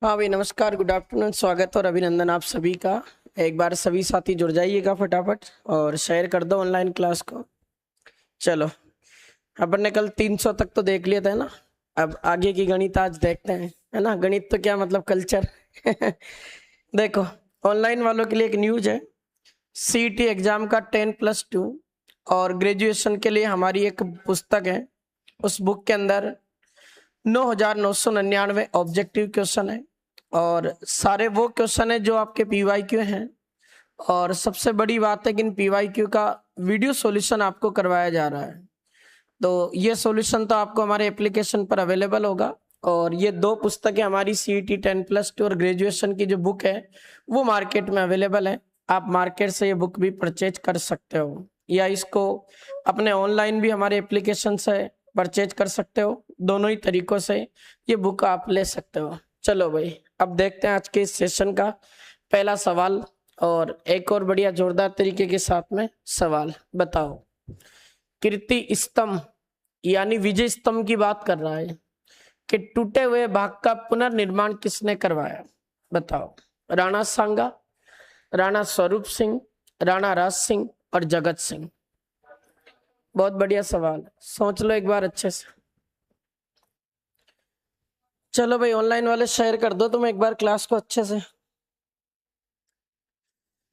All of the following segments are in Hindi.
हाँ भाई, नमस्कार, गुड आफ्टरनून, स्वागत और अभिनंदन आप सभी का। एक बार सभी साथी जुड़ जाइएगा फटाफट और शेयर कर दो ऑनलाइन क्लास को। चलो, अपन ने कल 300 तक तो देख लिया था ना। अब आगे की गणित आज देखते हैं, है ना। गणित तो क्या मतलब, कल्चर। देखो, ऑनलाइन वालों के लिए एक न्यूज है। सीईटी एग्जाम का 10+2 और ग्रेजुएशन के लिए हमारी एक पुस्तक है। उस बुक के अंदर 9,999 ऑब्जेक्टिव क्वेश्चन है और सारे वो क्वेश्चन है जो आपके पीवाईक्यू हैं। और सबसे बड़ी बात है कि इन पीवाईक्यू का वीडियो सॉल्यूशन आपको करवाया जा रहा है। तो ये सॉल्यूशन तो आपको हमारे एप्लीकेशन पर अवेलेबल होगा। और ये दो पुस्तकें हमारी सीईटी 10+2 और ग्रेजुएशन की जो बुक है वो मार्केट में अवेलेबल है। आप मार्केट से ये बुक भी परचेज कर सकते हो या इसको अपने ऑनलाइन भी हमारे एप्लीकेशन से परचेज कर सकते हो। दोनों ही तरीकों से ये बुक आप ले सकते हो। चलो भाई, अब देखते हैं आज के इस सेशन का पहला सवाल और एक और बढ़िया जोरदार तरीके के साथ में सवाल। बताओ, कीर्ति स्तंभ यानी विजय स्तंभ की बात कर रहा है कि टूटे हुए भाग का पुनर्निर्माण किसने करवाया। बताओ, राणा सांगा, राणा स्वरूप सिंह, राणा राज सिंह और जगत सिंह। बहुत बढ़िया सवाल, सोच लो एक बार अच्छे से। चलो भाई, ऑनलाइन वाले शेयर कर दो तुम एक बार क्लास को अच्छे से।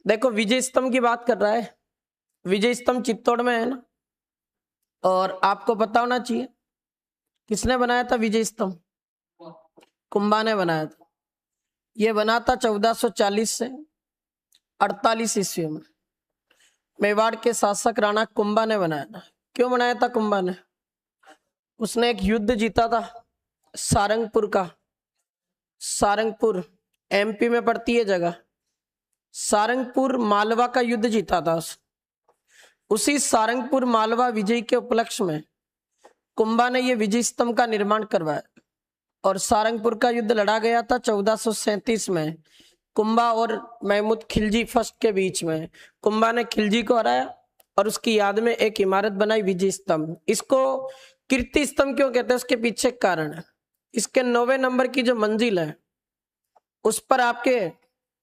देखो, विजय स्तंभ की बात कर रहा है। विजय स्तंभ चित्तौड़ में है ना। और आपको पता होना चाहिए किसने बनाया था विजय स्तंभ। कुंभा ने बनाया था। ये बना था 1440 से 48 ईस्वी में। मेवाड़ के शासक राणा कुंभा ने बनाया था। क्यों बनाया था कुंभा ने? उसने एक युद्ध जीता था सारंगपुर का। सारंगपुर एमपी में पड़ती है जगह। सारंगपुर मालवा का युद्ध जीता था। उसी सारंगपुर मालवा विजय के उपलक्ष्य में कुंभा ने यह विजय स्तंभ का निर्माण करवाया और सारंगपुर का युद्ध लड़ा गया था 1437 में कुंभा और महमूद खिलजी फर्स्ट के बीच में। कुंभा ने खिलजी को हराया और उसकी याद में एक इमारत बनाई विजय स्तंभ। इसको कीर्ति स्तंभ क्यों कहते हैं, उसके पीछे कारण है। इसके 9वें नंबर की जो मंजिल है उस पर आपके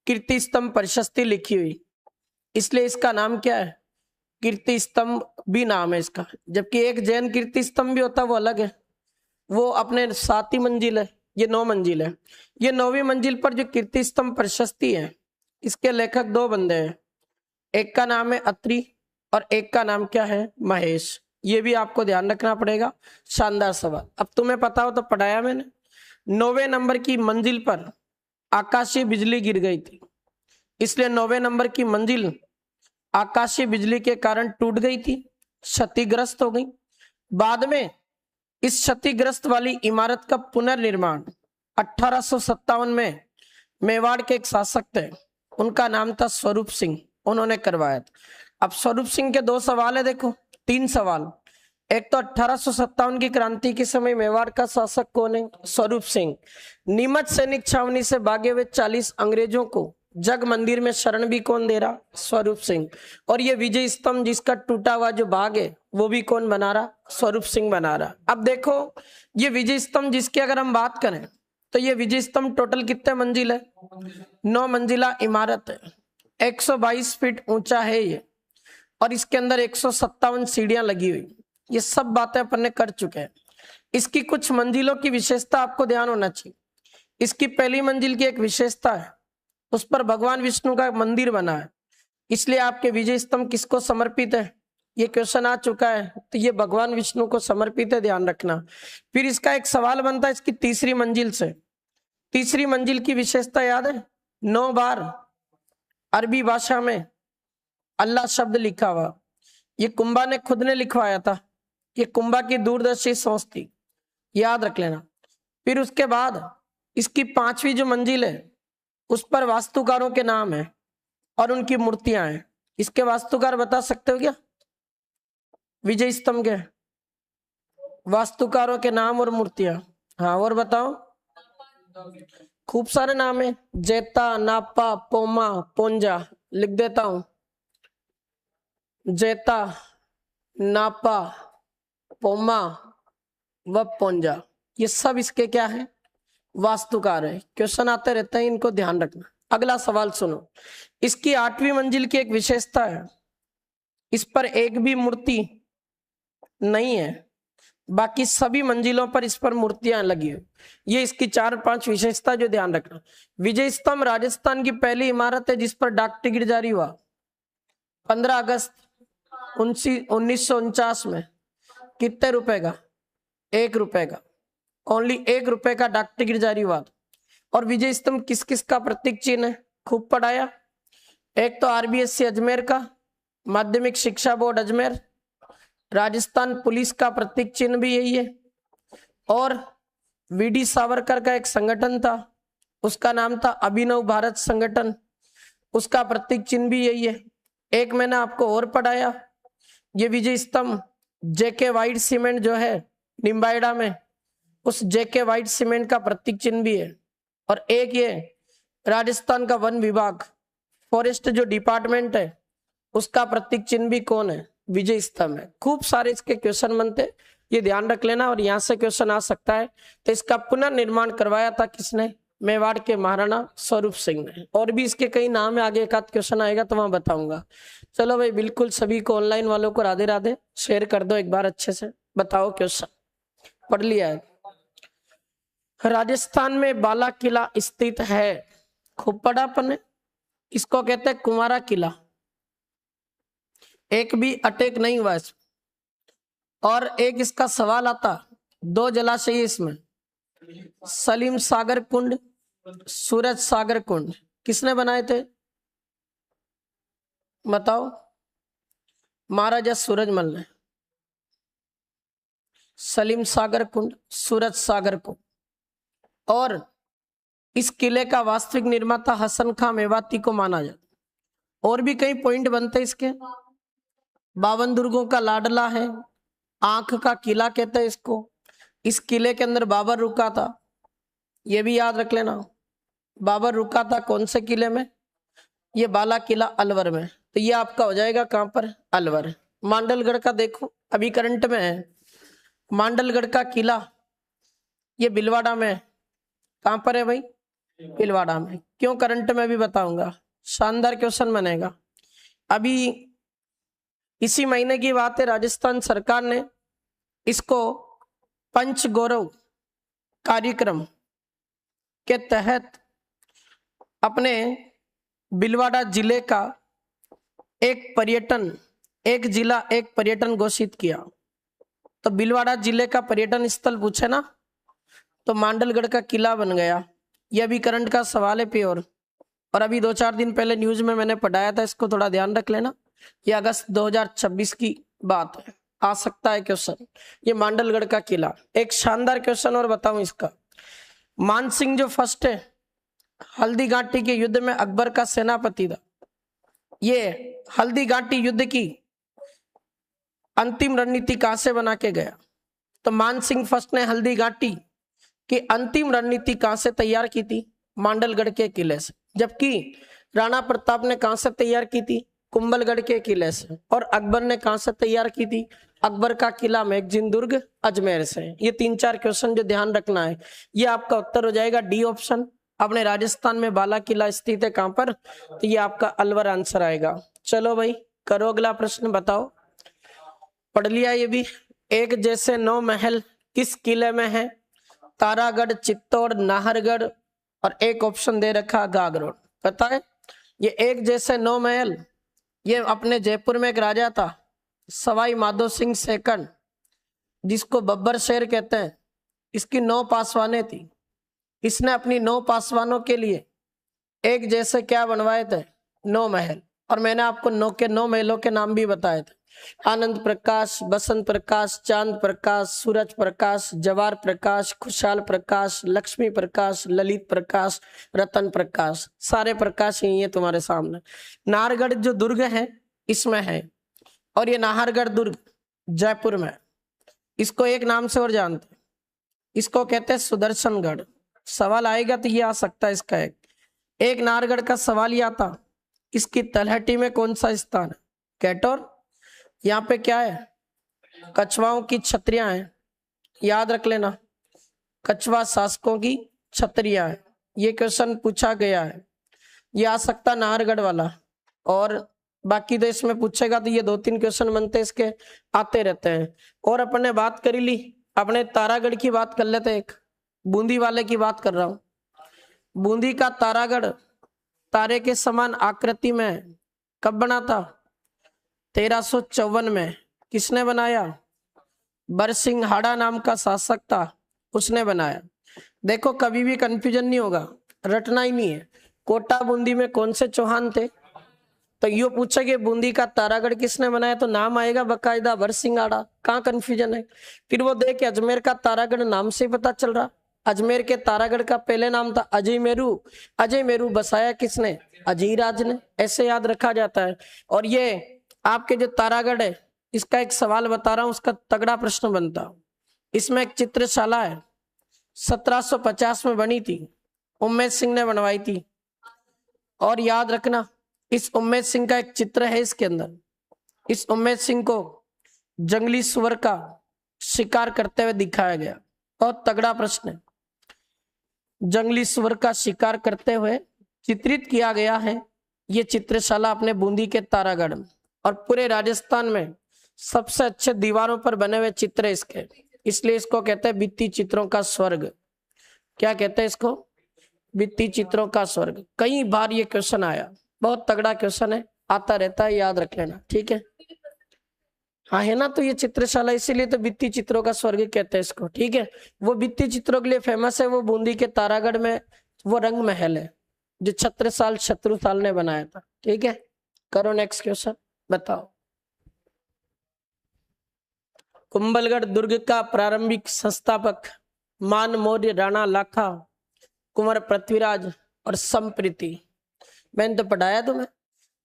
कीर्ति स्तंभ प्रशस्ति लिखी हुई, इसलिए इसका नाम क्या है, कीर्ति स्तंभ भी नाम है इसका। जबकि एक जैन कीर्ति स्तंभ भी होता है, वो अलग है, वो अपने 7ही मंजिल है, ये 9 मंजिल है। ये 9वीं मंजिल पर जो कीर्ति स्तंभ प्रशस्ति है, इसके लेखक 2 बंदे हैं। एक का नाम है अत्रि और एक का नाम क्या है, महेश। ये भी आपको ध्यान रखना पड़ेगा। शानदार सवाल, अब तुम्हें पता हो तो पढ़ाया मैंने। 9वें नंबर की मंजिल पर आकाशीय बिजली गिर गई थी, इसलिए 9वें नंबर की मंजिल आकाशीय बिजली के कारण टूट गई थी, क्षतिग्रस्त हो गई। बाद में इस क्षतिग्रस्त वाली इमारत का पुनर्निर्माण 1857 में मेवाड़ के एक शासक थे, उनका नाम था स्वरूप सिंह, उन्होंने करवाया था। अब स्वरूप सिंह के 2 सवाल है, देखो 3 सवाल। एक तो 1857 की क्रांति के समय मेवाड़ का शासक कौन है, स्वरूप सिंह। नीमच सैनिक छावनी से भागे हुए 40 अंग्रेजों को जग मंदिर में शरण भी कौन दे रहा, स्वरूप सिंह। और ये विजय स्तंभ जिसका टूटा हुआ जो भाग है वो भी कौन बना रहा, स्वरूप सिंह बना रहा। अब देखो, ये विजय स्तंभ जिसकी अगर हम बात करें तो ये विजय स्तंभ टोटल कितने मंजिल है, 9 मंजिला इमारत है। 122 फीट ऊंचा है ये और इसके अंदर 157 सीढ़ियां लगी हुई। ये सब बातें अपन ने कर चुके हैं। इसकी कुछ मंजिलों की विशेषता आपको ध्यान होना चाहिए। इसकी पहली मंजिल की एक विशेषता है, उस पर भगवान विष्णु का मंदिर बना है, इसलिए आपके विजय स्तंभ किसको समर्पित है, ये क्वेश्चन आ चुका है, तो ये भगवान विष्णु को समर्पित है, ध्यान रखना। फिर इसका एक सवाल बनता है इसकी तीसरी मंजिल से। तीसरी मंजिल की विशेषता याद है, 9 बार अरबी भाषा में अल्लाह शब्द लिखा हुआ। ये कुंभा ने खुद ने लिखवाया था, ये कुंभा की दूरदर्शी सोच थी, याद रख लेना। फिर उसके बाद इसकी 5वीं जो मंजिल है उस पर वास्तुकारों के नाम है और उनकी मूर्तियां हैं। इसके वास्तुकार बता सकते हो क्या, विजय स्तंभ के वास्तुकारों के नाम और मूर्तियां? हाँ, और बताओ। खूब सारे नाम है, जेता, नापा, पोमा, पोंजा। लिख देता हूं, जेता, नापा, पोमा व पोंजा, ये सब इसके क्या है, वास्तुकार है। क्वेश्चन आते रहते हैं, इनको ध्यान रखना। अगला सवाल सुनो। इसकी 8वीं मंजिल की एक विशेषता है, इस पर एक भी मूर्ति नहीं है, बाकी सभी मंजिलों पर इस पर मूर्तियां लगी है। ये इसकी 4-5 विशेषता जो ध्यान रखना। विजय स्तंभ राजस्थान की पहली इमारत है जिस पर डाक टिकट जारी हुआ 15 अगस्त 1949 में। कितने रुपए का? 1 रुपए का। ओनली 1 रुपए का डाक टिकट जारी हुआ। और विजय स्तंभ किस किस का प्रतीक चिन्ह है? खूब पढ़ाया। एक तो आरबीएससी अजमेर का, माध्यमिक शिक्षा बोर्ड अजमेर, राजस्थान पुलिस का प्रतीक चिन्ह भी यही है, और वीडी सावरकर का एक संगठन था, उसका नाम था अभिनव भारत संगठन, उसका प्रतीक चिन्ह भी यही है। एक मैंने आपको और पढ़ाया, ये विजय स्तंभ जेके वाइट सीमेंट जो है निम्बाइडा में, उस जेके वाइट सीमेंट का प्रतीक चिन्ह भी है। और एक ये राजस्थान का वन विभाग, फॉरेस्ट जो डिपार्टमेंट है, उसका प्रतीक चिन्ह भी कौन है? विजय स्तंभ है। खूब सारे इसके क्वेश्चन बनते, ये ध्यान रख लेना। और यहाँ से क्वेश्चन आ सकता है। तो इसका पुनर्निर्माण करवाया था किसने? मेवाड़ के महाराणा स्वरूप सिंह ने। और भी इसके कई नाम है, आगे एक आध क्वेश्चन आएगा तो वहां बताऊंगा। चलो भाई, बिल्कुल सभी को, ऑनलाइन वालों को राधे राधे। शेयर कर दो एक बार अच्छे से। बताओ क्वेश्चन पढ़ लिया है? राजस्थान में बाला किला स्थित है, खूब पढ़ा अपन ने। इसको कहते हैं कुंवारा किला, एक भी अटैक नहीं हुआ इसमें। और एक इसका सवाल आता, 2 जलाशय इसमें, सलीम सागर कुंड, सूरज सागर कुंड, किसने बनाए थे? बताओ। महाराजा सूरजमल ने। सलीम सागर कुंड, सूरज सागर कुंड। और इस किले का वास्तविक निर्माता हसन खां मेवाती को माना जाता। और भी कई पॉइंट बनते इसके। 52 दुर्गों का लाडला है, आंख का किला कहते हैं इसको। इस किले के अंदर बाबर रुका था, ये भी याद रख लेना। बाबर रुका था कौन से किले में? ये बाला किला अलवर में। तो ये आपका हो जाएगा कहां पर? अलवर। मांडलगढ़ का देखो, अभी करंट में है। मांडलगढ़ का किला ये भीलवाड़ा में। कहां पर है भाई? भीलवाड़ा में। क्यों करंट में? भी बताऊंगा। शानदार क्वेश्चन बनेगा। अभी इसी महीने की बात है, राजस्थान सरकार ने इसको पंच गौरव कार्यक्रम के तहत अपने भीलवाड़ा जिले का एक पर्यटन, एक जिला एक पर्यटन घोषित किया। तो भीलवाड़ा जिले का पर्यटन स्थल पूछे ना, तो मांडलगढ़ का किला बन गया। यह अभी करंट का सवाल है प्योर। और अभी 2-4 दिन पहले न्यूज में मैंने पढ़ाया था, इसको थोड़ा ध्यान रख लेना। ये अगस्त 2026 की बात है, आ सकता है क्वेश्चन। ये मांडलगढ़ का किला, एक शानदार क्वेश्चन। और बताऊं इसका, मानसिंह जो फर्स्ट है, हल्दी घाटी के युद्ध में अकबर का सेनापति था। ये हल्दी घाटी युद्ध की अंतिम रणनीति कहां से बना के गया? तो मानसिंह फर्स्ट ने हल्दी घाटी की अंतिम रणनीति कहां से तैयार की थी? मांडलगढ़ के किले से। जबकि राणा प्रताप ने कहां से तैयार की थी? कुंभलगढ़ के किले से। और अकबर ने कहां से तैयार की थी? अकबर का किला मैगजीन दुर्ग अजमेर से। ये 3-4 क्वेश्चन जो ध्यान रखना है। ये आपका उत्तर हो जाएगा डी ऑप्शन। अपने राजस्थान में बाला किला स्थित है कहां पर? तो ये आपका अलवर आंसर आएगा। चलो भाई करो अगला प्रश्न, बताओ। पढ़ लिया ये भी। एक जैसे 9 महल किस किले में है? तारागढ़, चित्तौड़, नाहरगढ़, और एक ऑप्शन दे रखा गागरोड। पता है ये एक जैसे 9 महल, ये अपने जयपुर में एक राजा था, सवाई माधो सिंह सेकंड, जिसको बब्बर शेर कहते हैं। इसकी 9 पासवानें थी। इसने अपनी 9 पासवानों के लिए एक जैसे क्या बनवाए थे? 9 महल। और मैंने आपको 9 महलों के नाम भी बताए थे। आनंद प्रकाश, बसंत प्रकाश, चांद प्रकाश, सूरज प्रकाश, जवार प्रकाश, खुशहाल प्रकाश, लक्ष्मी प्रकाश, ललित प्रकाश, रतन प्रकाश। सारे प्रकाश ही है तुम्हारे सामने। नाहरगढ़ जो दुर्ग है इसमें है, और ये नाहरगढ़ दुर्ग जयपुर में। इसको एक नाम से और जानते हैं, इसको कहते हैं सुदर्शनगढ़। सवाल आएगा तो ये आ सकता है इसका एक नाहरगढ़ का सवाल ये आता, इसकी तलहटी में कौन सा स्थान है? कैटोर। यहाँ पे क्या है? कछवाओं की छत्रियां हैं, याद रख लेना। कछवा शासकों की क्षत्रिय है। ये क्वेश्चन पूछा गया है, ये आ सकता नाहरगढ़ वाला, और बाकी तो इसमें पूछेगा तो ये 2-3 क्वेश्चन बनते इसके आते रहते हैं। और अपन ने बात करी ली, अपने तारागढ़ की बात कर लेते हैं, एक बूंदी वाले की बात कर रहा हूं। बूंदी का तारागढ़ तारे के समान आकृति में कब बना था? 1354 में। किसने बनाया? बरसिंघाड़ा नाम का शासक था, उसने बनाया। देखो कभी भी कंफ्यूजन नहीं होगा, रटना ही नहीं है। कोटा बूंदी में कौन से चौहान थे? तो यो पूछेगे बूंदी का तारागढ़ किसने बनाया, तो नाम आएगा बकायदा बरसिंघाड़ा। कहाँ कंफ्यूजन है? फिर वो देखे अजमेर का तारागढ़ नाम से पता चल रहा। अजमेर के तारागढ़ का पहले नाम था अजय मेरू। अजय मेरू बसाया किसने? अजीराज ने। ऐसे याद रखा जाता है। और ये आपके जो तारागढ़ है, इसका एक सवाल बता रहा हूं, उसका तगड़ा प्रश्न बनता। इसमें एक चित्रशाला है, 1750 में बनी थी, उम्मेद सिंह ने बनवाई थी। और याद रखना इस उम्मेद सिंह का एक चित्र है इसके अंदर। इस उम्मेद सिंह को जंगली सुअर का शिकार करते हुए दिखाया गया। बहुत तगड़ा प्रश्न है। जंगली सुअर का शिकार करते हुए चित्रित किया गया है ये चित्रशाला अपने बूंदी के तारागढ़ में। और पूरे राजस्थान में सबसे अच्छे दीवारों पर बने हुए चित्र इसके, इसलिए इसको कहते हैं भित्ति चित्रों का स्वर्ग। क्या कहते हैं इसको? भित्ति चित्रों का स्वर्ग। कई बार ये क्वेश्चन आया, बहुत तगड़ा क्वेश्चन है, आता रहता है, याद रख लेना, ठीक है? हाँ है ना, तो ये चित्रशाला इसीलिए तो भित्ति चित्रों का स्वर्ग कहते हैं इसको, ठीक है? वो भित्ति चित्रों के लिए फेमस है, वो बूंदी के तारागढ़ में वो रंग महल है जो छत्रसाल शत्रुसाल ने बनाया था, ठीक है? करो नेक्स्ट क्वेश्चन, बताओ। कुंभलगढ़ दुर्ग का प्रारंभिक संस्थापक मान मौर्य, राणा लाखा, कुंवर पृथ्वीराज और संप्रीति। मैंने तो पढ़ाया तुम्हें।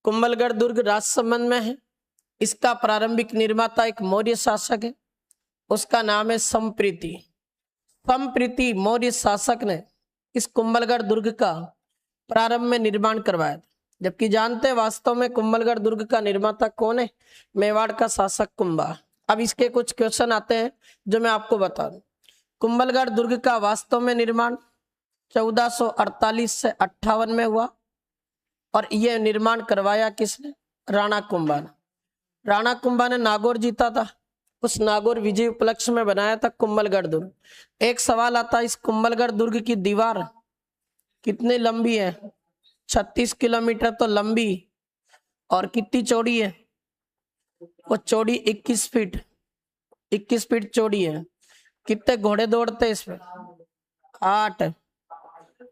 कुंभलगढ़ दुर्ग राजसमंद में है। इसका प्रारंभिक निर्माता एक मौर्य शासक है, उसका नाम है संप्रीति। संप्रीति मौर्य शासक ने इस कुंभलगढ़ दुर्ग का प्रारंभ में निर्माण करवाया था। जबकि जानते हैं वास्तव में कुंभलगढ़ दुर्ग का निर्माता कौन है? मेवाड़ का शासक कुंभा। अब इसके कुछ क्वेश्चन आते हैं जो मैं आपको बता दूं। कुंभलगढ़ दुर्ग का वास्तव में निर्माण 1448 से 58 में हुआ। और यह निर्माण करवाया किसने? राणा कुंभा ने। राणा कुंभा ने नागौर जीता था, उस नागौर विजय उपलक्ष्य में बनाया था कुंभलगढ़ दुर्ग। एक सवाल आता, इस कुंभलगढ़ दुर्ग की दीवार कितनी लंबी है? 36 किलोमीटर तो लंबी, और कितनी चौड़ी है? वो चौड़ी 21 फीट, 21 फीट चौड़ी है। कितने घोड़े दौड़ते हैं इसमें? 8।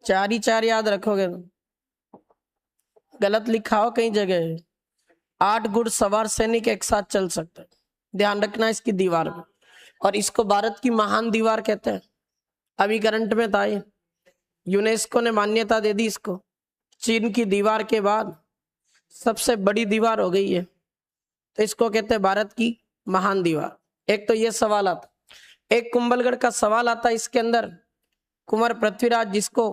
4 ही 4 याद रखोगे, गलत लिखा हो कई जगह। 8 घुड़सवार सैनिक एक साथ चल सकते हैं, ध्यान रखना इसकी दीवार में। और इसको भारत की महान दीवार कहते हैं। अभी करंट में था ये, यूनेस्को ने मान्यता दे दी इसको। चीन की दीवार के बाद सबसे बड़ी दीवार हो गई है, तो इसको कहते हैं भारत की महान दीवार। एक तो ये सवाल आता। एक कुंभलगढ़ का सवाल आता, इसके अंदर कुंवर पृथ्वीराज, जिसको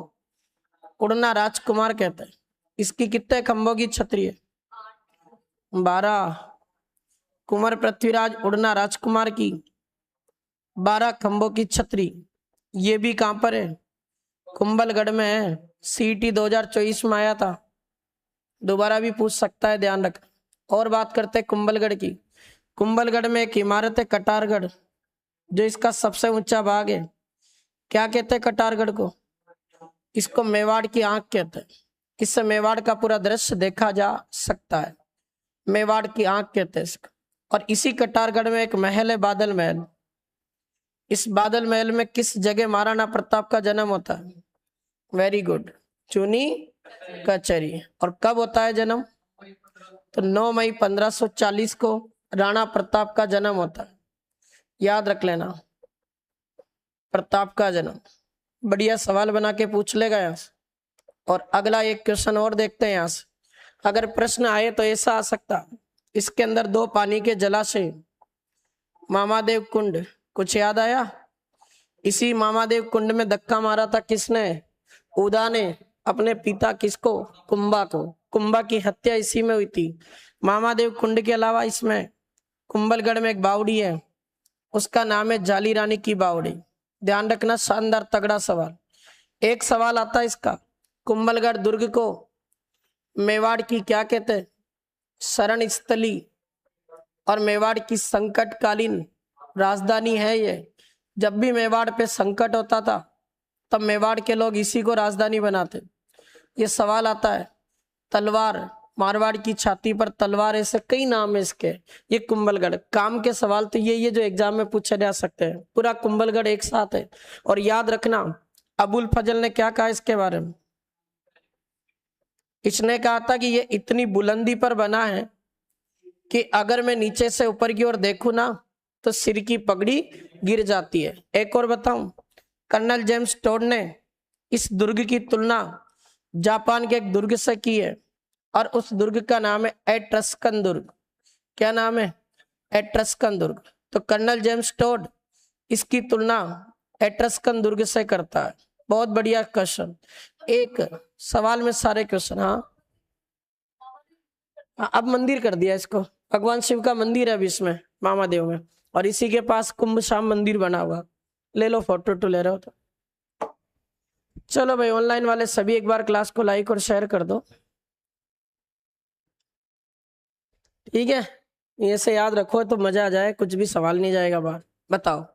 उड़ना राजकुमार कहते हैं, इसकी कितने खंभों की छतरी है? 12। कुंवर पृथ्वीराज उड़ना राजकुमार की 12 खंभों की छतरी। ये भी कहां पर है? कुंभलगढ़ में है। सीटी 2024 में आया था, दोबारा भी पूछ सकता है, ध्यान रख। और बात करते हैं कुंभलगढ़ की। कुंभलगढ़ में एक इमारत है कटारगढ़, जो इसका सबसे ऊंचा भाग है। क्या कहते हैं कटारगढ़ को? इसको मेवाड़ की आंख कहते हैं। इससे मेवाड़ का पूरा दृश्य देखा जा सकता है, मेवाड़ की आंख कहते हैं इसको। और इसी कटारगढ़ में एक महल है, बादल महल। इस बादल महल में किस जगह महाराणा प्रताप का जन्म होता है? वेरी गुड, चुनी कचहरी। और कब होता है जन्म? तो 9 मई 1540 को राणा प्रताप का जन्म होता है, याद रख लेना, प्रताप का जन्म। बढ़िया सवाल बना के पूछ लेगा यहाँ से। और अगला एक क्वेश्चन और देखते हैं यहाँ से, अगर प्रश्न आए तो ऐसा आ सकता, इसके अंदर 2 पानी के जलाशय, मामादेव कुंड, कुछ याद आया? इसी मामादेव कुंड में धक्का मारा था किसने? उदा ने अपने पिता किसको? कुंभा को। कुंभा की हत्या इसी में हुई थी। मामादेव कुंड के अलावा इसमें कुंभलगढ़ में एक बावड़ी है, उसका नाम है जाली रानी की बावड़ी। ध्यान रखना, शानदार तगड़ा सवाल। एक सवाल आता है इसका, कुंभलगढ़ दुर्ग को मेवाड़ की क्या कहते हैं? शरण स्थली और मेवाड़ की संकटकालीन राजधानी है ये। जब भी मेवाड़ पे संकट होता था तब मेवाड़ के लोग इसी को राजधानी बनाते। ये सवाल आता है। तलवार, मारवाड़ की छाती पर तलवार, ऐसे कई नाम है इसके। ये कुंभलगढ़, काम के सवाल तो ये जो एग्जाम में पूछे जा सकते हैं। पूरा कुंभलगढ़ एक साथ है। और याद रखना, अबुल फजल ने क्या कहा इसके बारे में? इसने कहा था कि ये इतनी बुलंदी पर बना है कि अगर मैं नीचे से ऊपर की ओर देखूं ना तो सिर की पगड़ी गिर जाती है। एक और बताऊं, कर्नल जेम्स टोड ने इस दुर्ग की तुलना जापान के एक दुर्ग से की है और उस दुर्ग का नाम है एट्रस्कन दुर्ग। क्या नाम है? एट्रस्कन दुर्ग। तो कर्नल जेम्स टोड इसकी तुलना एट्रस्कन दुर्ग से करता है। बहुत बढ़िया क्वेश्चन, एक सवाल में सारे क्वेश्चन। हाँ, अब मंदिर कर दिया इसको, भगवान शिव का मंदिर है अभी इसमें, मामादेव में, और इसी के पास कुंभ शाम मंदिर बना हुआ। ले लो, फोटो तो ले रहे हो तो। चलो भाई, ऑनलाइन वाले सभी एक बार क्लास को लाइक और शेयर कर दो, ठीक है? ये से याद रखो तो मजा आ जाए, कुछ भी सवाल नहीं जाएगा बाहर। बताओ,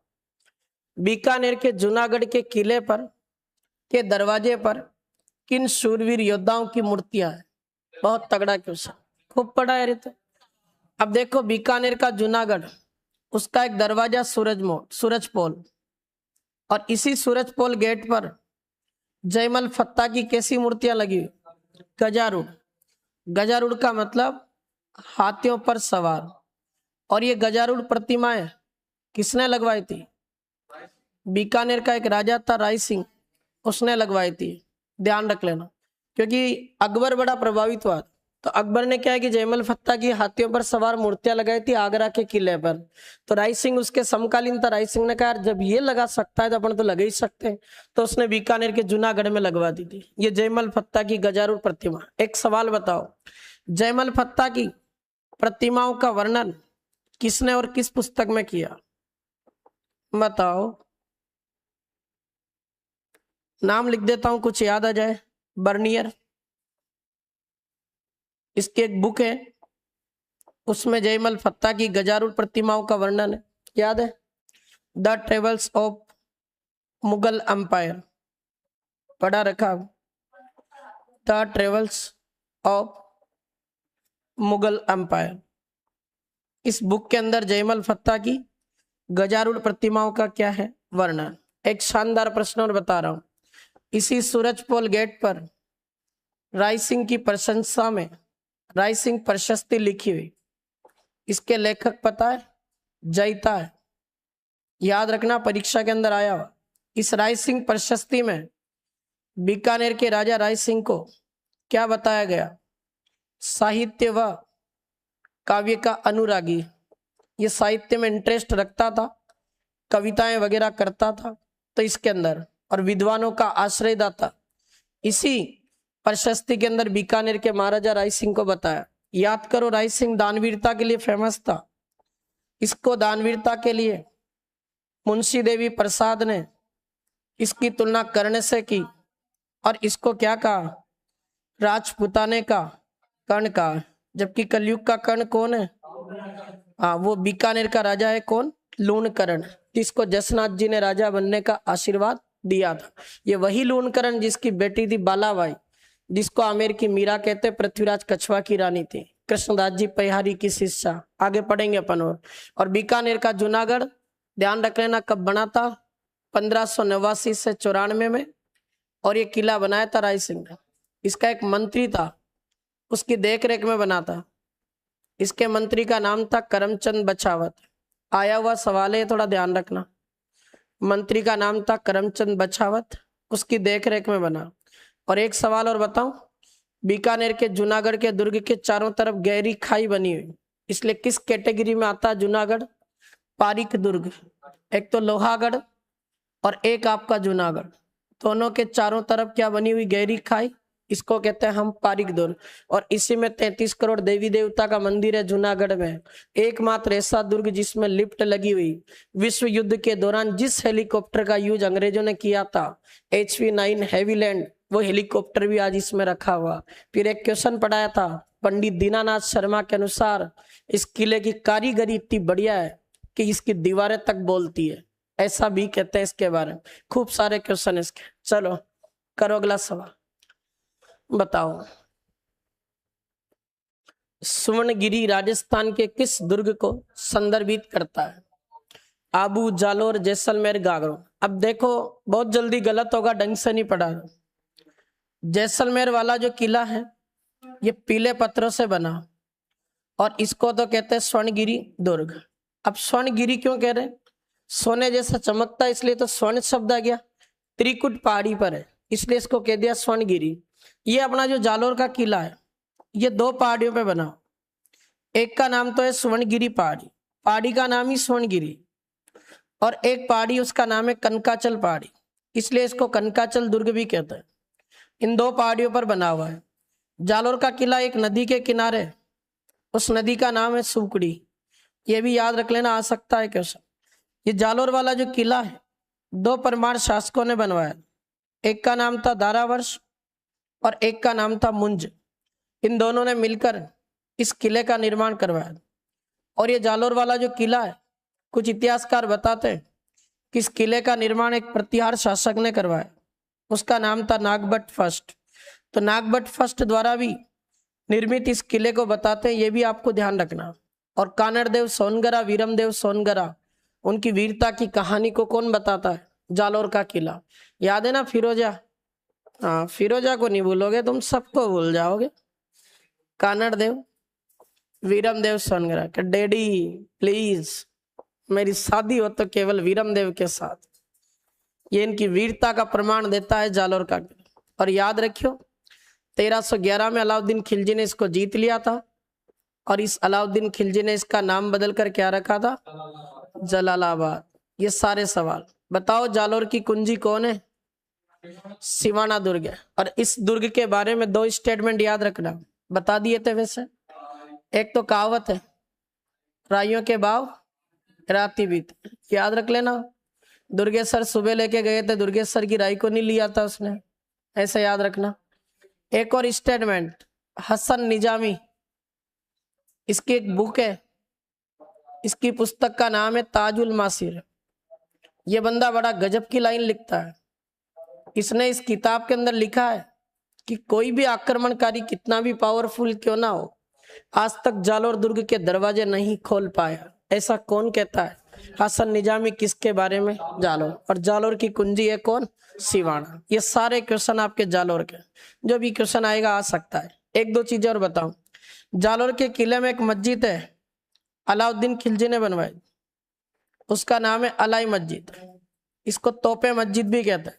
बीकानेर के जूनागढ़ के किले पर के दरवाजे पर किन शूरवीर योद्धाओं की मूर्तियां है? बहुत तगड़ा क्वेश्चन, खूब पढ़ा है तो। अब देखो, बीकानेर का जूनागढ़, उसका एक दरवाजा सूरजपोल, और इसी सूरजपोल गेट पर जयमल फत्ता की कैसी मूर्तियां लगी हुई? गजारूढ़। गजारूढ़ का मतलब हाथियों पर सवार। और ये गजारूढ़ प्रतिमाएं किसने लगवाई थी? बीकानेर का एक राजा था राय सिंह, उसने लगवाई थी। ध्यान रख लेना, क्योंकि अकबर बड़ा प्रभावित हुआ। तो अकबर ने क्या है कि जयमल फत्ता की हाथियों पर सवार मूर्तियां लगाई थी आगरा के किले पर। तो राय सिंह उसके समकालीन था। राय सिंह ने कहा जब ये लगा सकता है तो अपन तो लगा ही सकते हैं, तो उसने बीकानेर के जूनागढ़ में लगवा दी थी ये जयमल फत्ता की गजारूढ़ प्रतिमा। एक सवाल बताओ, जयमल फत्ता की प्रतिमाओं का वर्णन किसने और किस पुस्तक में किया? बताओ, नाम लिख देता हूं, कुछ याद आ जाए। बर्नियर, इसकी एक बुक है, उसमें जयमल फत्ता की गजारूढ़ प्रतिमाओं का वर्णन है, याद है? The travels of Mughal empire, पढ़ा रखा? The travels of Mughal empire. इस बुक के अंदर जयमल फत्ता की गजारूढ़ प्रतिमाओं का क्या है वर्णन। एक शानदार प्रश्न और बता रहा हूं, इसी सूरजपोल गेट पर राय सिंह की प्रशंसा में राय सिंह प्रशस्ति लिखी हुई, इसके लेखक पता है? जयता है। याद रखना, परीक्षा के अंदर आया हुआ। इस राय सिंह प्रशस्ति में बीकानेर के राजा राय सिंह को क्या बताया गया? साहित्य व काव्य का अनुरागी। ये साहित्य में इंटरेस्ट रखता था, कविताएं वगैरह करता था, तो इसके अंदर, और विद्वानों का आश्रयदाता। इसी प्रशस्ति के अंदर बीकानेर के महाराजा राय सिंह को बताया। याद करो, राय सिंह दानवीरता के लिए फेमस था। इसको दानवीरता के लिए मुंशी देवी प्रसाद ने इसकी तुलना कर्ण से की, और इसको क्या कहा? राजपुताने का कर्ण कहा। जबकि कलयुग का कर्ण कौन है? हाँ, वो बीकानेर का राजा है, कौन? लूणकरण, जिसको जसनाथ जी ने राजा बनने का आशीर्वाद दिया था। ये वही लूणकरण जिसकी बेटी थी बालाबाई, जिसको आमेर की मीरा कहते, पृथ्वीराज कछवा की रानी थी, कृष्णदास जी परिहारी की शिष्या। आगे पढ़ेंगे अपन। और बीकानेर का जूनागढ़ ध्यान रख लेना कब बना था? 1589 से 94 में, और ये किला बनाया था राय सिंह ने। इसका एक मंत्री था, उसकी देखरेख में बना था। इसके मंत्री का नाम था करमचंद बछावत। आया हुआ सवाल है, थोड़ा ध्यान रखना। मंत्री का नाम था करमचंद बछावत, उसकी देखरेख में बना। और एक सवाल और बताऊं, बीकानेर के जूनागढ़ के दुर्ग के चारों तरफ गहरी खाई बनी हुई, इसलिए किस कैटेगरी में आता है जूनागढ़? पारीक दुर्ग। एक तो लोहागढ़ और एक आपका जूनागढ़, दोनों के चारों तरफ क्या बनी हुई? गहरी खाई, इसको कहते हैं हम पारिक दुर्ग। और इसी में 33 करोड़ देवी देवता का मंदिर है जूनागढ़ में। एकमात्र ऐसा दुर्ग जिसमें लिफ्ट लगी हुई। विश्व युद्ध के दौरान जिस हेलीकॉप्टर का यूज अंग्रेजों ने किया था HV9 हेवीलैंड, वो हेलीकॉप्टर भी आज इसमें रखा हुआ। फिर एक क्वेश्चन पढ़ाया था पंडित दीनानाथ शर्मा के अनुसार इस किले की कारीगरी इतनी बढ़िया है कि इसकी दीवारें तक बोलती है, ऐसा भी कहते हैं इसके बारे में। खूब सारे क्वेश्चन इसके। चलो करो अगला सवाल, बताओ सुवर्णगिरी राजस्थान के किस दुर्ग को संदर्भित करता है? आबू, जालोर, जैसलमेर, गागरो। अब देखो बहुत जल्दी गलत होगा, ढंग से नहीं पढ़ा। जैसलमेर वाला जो किला है ये पीले पत्थरों से बना और इसको तो कहते हैं स्वर्णगिरी दुर्ग। अब स्वर्णगिरी क्यों कह रहे हैं? सोने जैसा चमकता है इसलिए तो स्वर्ण शब्द आ गया। त्रिकुट पहाड़ी पर है इसलिए इसको कह दिया स्वर्णगिरी। ये अपना जो जालोर का किला है ये 2 पहाड़ियों पे बना। एक का नाम तो है स्वर्णगिरी पहाड़ी, पहाड़ी का नाम ही स्वर्णगिरी, और एक पहाड़ी उसका नाम है कनकाचल पहाड़ी, इसलिए इसको कनकाचल दुर्ग भी कहते हैं। इन 2 पहाड़ियों पर बना हुआ है। जालोर का किला एक नदी के किनारे, उस नदी का नाम है सुकड़ी। ये भी याद रख लेना, आ सकता है क्वेश्चन। ये जालोर वाला जो किला है 2 परमार शासकों ने बनवाया। एक का नाम था दारावर्ष और एक का नाम था मुंज। इन दोनों ने मिलकर इस किले का निर्माण करवाया। और ये जालोर वाला जो किला है कुछ इतिहासकार बताते हैं कि इस किले का निर्माण एक प्रतिहार शासक ने करवाया, उसका नाम था नागभट्ट फर्स्ट। तो नागभट्ट फर्स्ट द्वारा भी निर्मित इस किले को बताते हैं, ये भी आपको ध्यान रखना। और कानड़देव सोनगरा, वीरमदेव सोनगरा, उनकी वीरता की कहानी को कौन बताता है? जालोर का किला। याद है ना फिरोजा? हाँ, फिरोजा को नहीं भूलोगे तुम, सबको भूल जाओगे। कानड़देव, वीरमदेव सोनगरा के डैडी प्लीज मेरी शादी हो तो केवल वीरमदेव के साथ। ये इनकी वीरता का प्रमाण देता है जालोर का किला। और याद रखियो 1311 में अलाउद्दीन खिलजी ने इसको जीत लिया था और इस अलाउद्दीन खिलजी ने इसका नाम बदलकर क्या रखा था? जलालाबाद। ये सारे सवाल बताओ। जालोर की कुंजी कौन है? सिवाना दुर्ग है। और इस दुर्ग के बारे में 2 स्टेटमेंट याद रखना, बता दिए थे वैसे। एक तो कहावत है राइयों के भाव राती बीत, याद रख लेना। दुर्गेश्वर सुबह लेके गए थे, दुर्गेश्वर की राई को नहीं लिया था उसने, ऐसे याद रखना। एक और स्टेटमेंट, हसन निजामी, इसकी एक बुक है, इसकी पुस्तक का नाम है ताजुल मासिर। ये बंदा बड़ा गजब की लाइन लिखता है। इसने इस किताब के अंदर लिखा है कि कोई भी आक्रमणकारी कितना भी पावरफुल क्यों ना हो, आज तक जालोर दुर्ग के दरवाजे नहीं खोल पाया। ऐसा कौन कहता है? हसन निजामी। किसके बारे में? जालोर। और जालोर की कुंजी है कौन? सिवाना। ये सारे क्वेश्चन आपके जालोर के, जो भी क्वेश्चन आएगा आ सकता है। 1-2 चीजें और बताऊं। जालोर के किले में एक मस्जिद है, अलाउद्दीन खिलजी ने बनवाई, उसका नाम है अलाई मस्जिद। इसको तोपे मस्जिद भी कहते हैं।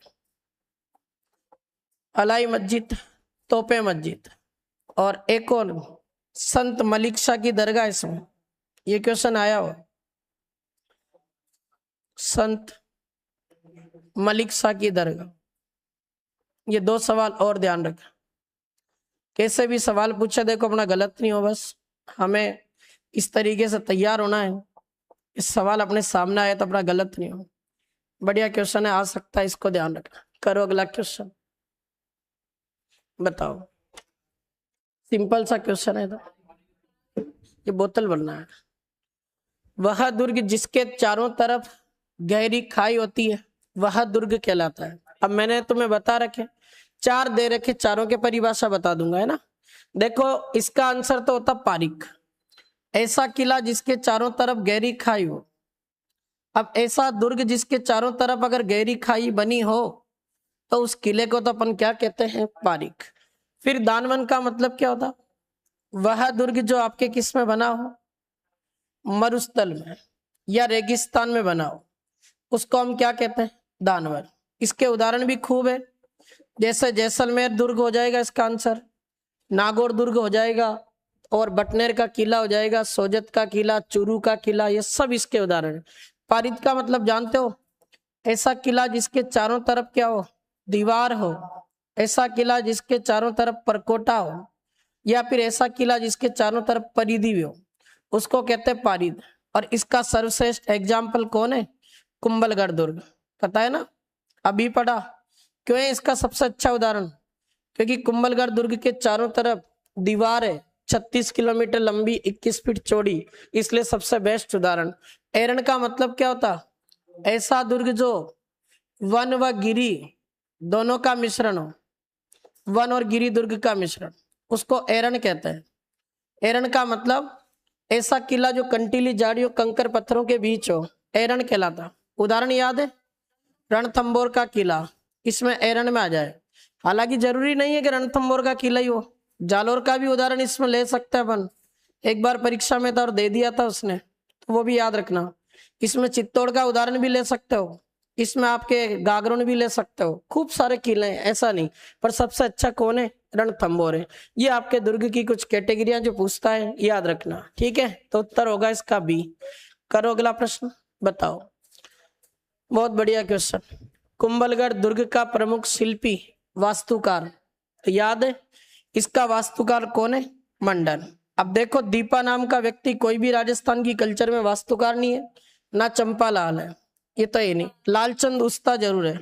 अलाई मस्जिद, तोपे मस्जिद। और एक और संत मलिक शाह की दरगाह इसमें, ये क्वेश्चन आया हो। संत मलिक शाह की दरगाह। ये 2 सवाल और ध्यान रखें। कैसे भी सवाल पूछे देखो अपना गलत नहीं हो, बस हमें इस तरीके से तैयार होना है। इस सवाल अपने सामने आए तो अपना गलत नहीं हो। बढ़िया क्वेश्चन है, आ सकता है, इसको ध्यान रखना। करो अगला क्वेश्चन, बताओ। सिंपल सा क्वेश्चन है। तो ये बोतल बनना है। वह दुर्ग जिसके चारों तरफ गहरी खाई होती है वह दुर्ग कहलाता है। अब मैंने तुम्हें बता रखे 4 दे रखे, चारों के परिभाषा बता दूंगा, है ना। देखो इसका आंसर तो होता पारिक, ऐसा किला जिसके चारों तरफ गहरी खाई हो। अब ऐसा दुर्ग जिसके चारों तरफ अगर गहरी खाई बनी हो तो उस किले को तो अपन क्या कहते हैं? पारिक। फिर दानवन का मतलब क्या होता? वह दुर्ग जो आपके किस में बना हो? मरुस्थल में या रेगिस्तान में बना हो, उसको हम क्या कहते हैं? दानवर। इसके उदाहरण भी खूब है, जैसे जैसलमेर दुर्ग हो जाएगा इसका आंसर, नागौर दुर्ग हो जाएगा, और बटनेर का किला हो जाएगा, सोजत का किला, चूरू का किला, ये सब इसके उदाहरण है। पारित का मतलब जानते हो? ऐसा किला जिसके चारों तरफ क्या हो? दीवार हो, ऐसा किला जिसके चारों तरफ परकोटा हो या फिर ऐसा किला जिसके चारों तरफ परिधि हो, उसको कहते हैं पारिद। और इसका सर्वश्रेष्ठ एग्जाम्पल कौन है? कुंभलगढ़ दुर्ग। पता है ना, अभी पढ़ा। क्यों है इसका सबसे अच्छा उदाहरण? क्योंकि कुंभलगढ़ दुर्ग के चारों तरफ दीवार है, 36 किलोमीटर लंबी, 21 फीट चौड़ी, इसलिए सबसे बेस्ट उदाहरण। एरण का मतलब क्या होता? ऐसा दुर्ग जो वन व गिरी दोनों का मिश्रण हो, वन और गिरी दुर्ग का मिश्रण, उसको एरण कहते हैं। एरण का मतलब ऐसा किला जो कंटीली झाड़ियों कंकर पत्थरों के बीच हो, एरण कहलाता। उदाहरण याद है? रणथंबोर का किला, इसमें एरण में आ जाए। हालांकि जरूरी नहीं है कि रणथंबोर का किला ही हो, जालोर का भी उदाहरण इसमें ले सकते हैं अपन। एक बार परीक्षा में था और दे दिया था उसने, तो वो भी याद रखना। इसमें चित्तौड़ का उदाहरण भी ले सकते हो, इसमें आपके गागरोन भी ले सकते हो। खूब सारे किले हैं, ऐसा नहीं, पर सबसे अच्छा कौन है? रणथंबोर है। ये आपके दुर्ग की कुछ कैटेगरियां जो पूछता है, याद रखना। ठीक है, तो उत्तर होगा इसका बी। करो अगला प्रश्न, बताओ। बहुत बढ़िया क्वेश्चन। कुंभलगढ़ दुर्ग का प्रमुख शिल्पी वास्तुकार, तो याद है इसका वास्तुकार कौन है? मंडन। अब देखो, दीपा नाम का व्यक्ति कोई भी राजस्थान की कल्चर में वास्तुकार नहीं है, ना चंपा लाल है, ये तो ये नहीं। लालचंद उस्ता जरूर है,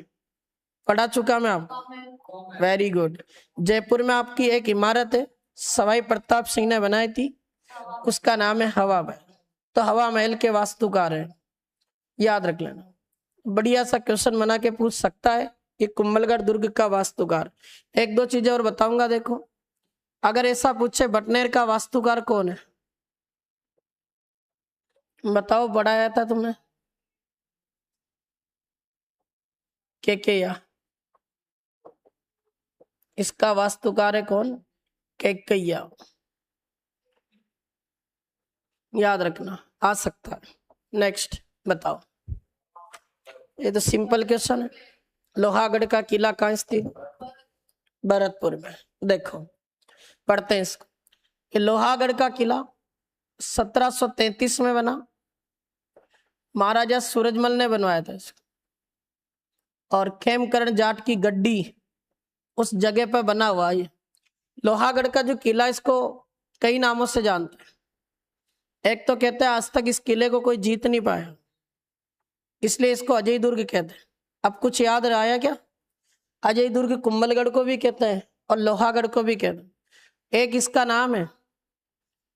पढ़ा चुका मैं आपको। Very good. जयपुर में आपकी एक इमारत है, सवाई प्रताप सिंह ने बनाई थी, उसका नाम है हवा महल। तो हवा महल के वास्तुकार है, याद रख लेना। बढ़िया सा क्वेश्चन बना के पूछ सकता है कि कुंभलगढ़ दुर्ग का वास्तुकार। एक दो चीजें और बताऊंगा। देखो, अगर ऐसा पूछे बटनेर का वास्तुकार कौन है, बताओ, पढ़ाया था तुमने? केकैया। इसका वास्तुकार है कौन? केकैया, याद रखना, आ सकता है। नेक्स्ट बताओ। ये तो सिंपल क्वेश्चन है। लोहागढ़ का किला कहाँ स्थित? भरतपुर में। देखो, पढ़ते हैं इसको। कि लोहागढ़ का किला 1733 में बना, महाराजा सूरजमल ने बनवाया था इसको। और खेमकरण जाट की गड्डी उस जगह पर बना हुआ है। लोहागढ़ का जो किला, इसको कई नामों से जानते हैं। एक तो कहते हैं आज तक इस किले को कोई जीत नहीं पाया, इसलिए इसको अजय दुर्ग कहते हैं। अब कुछ याद आया क्या? अजय दुर्ग कुंभलगढ़ को भी कहते हैं और लोहागढ़ को भी कहते हैं। एक इसका नाम है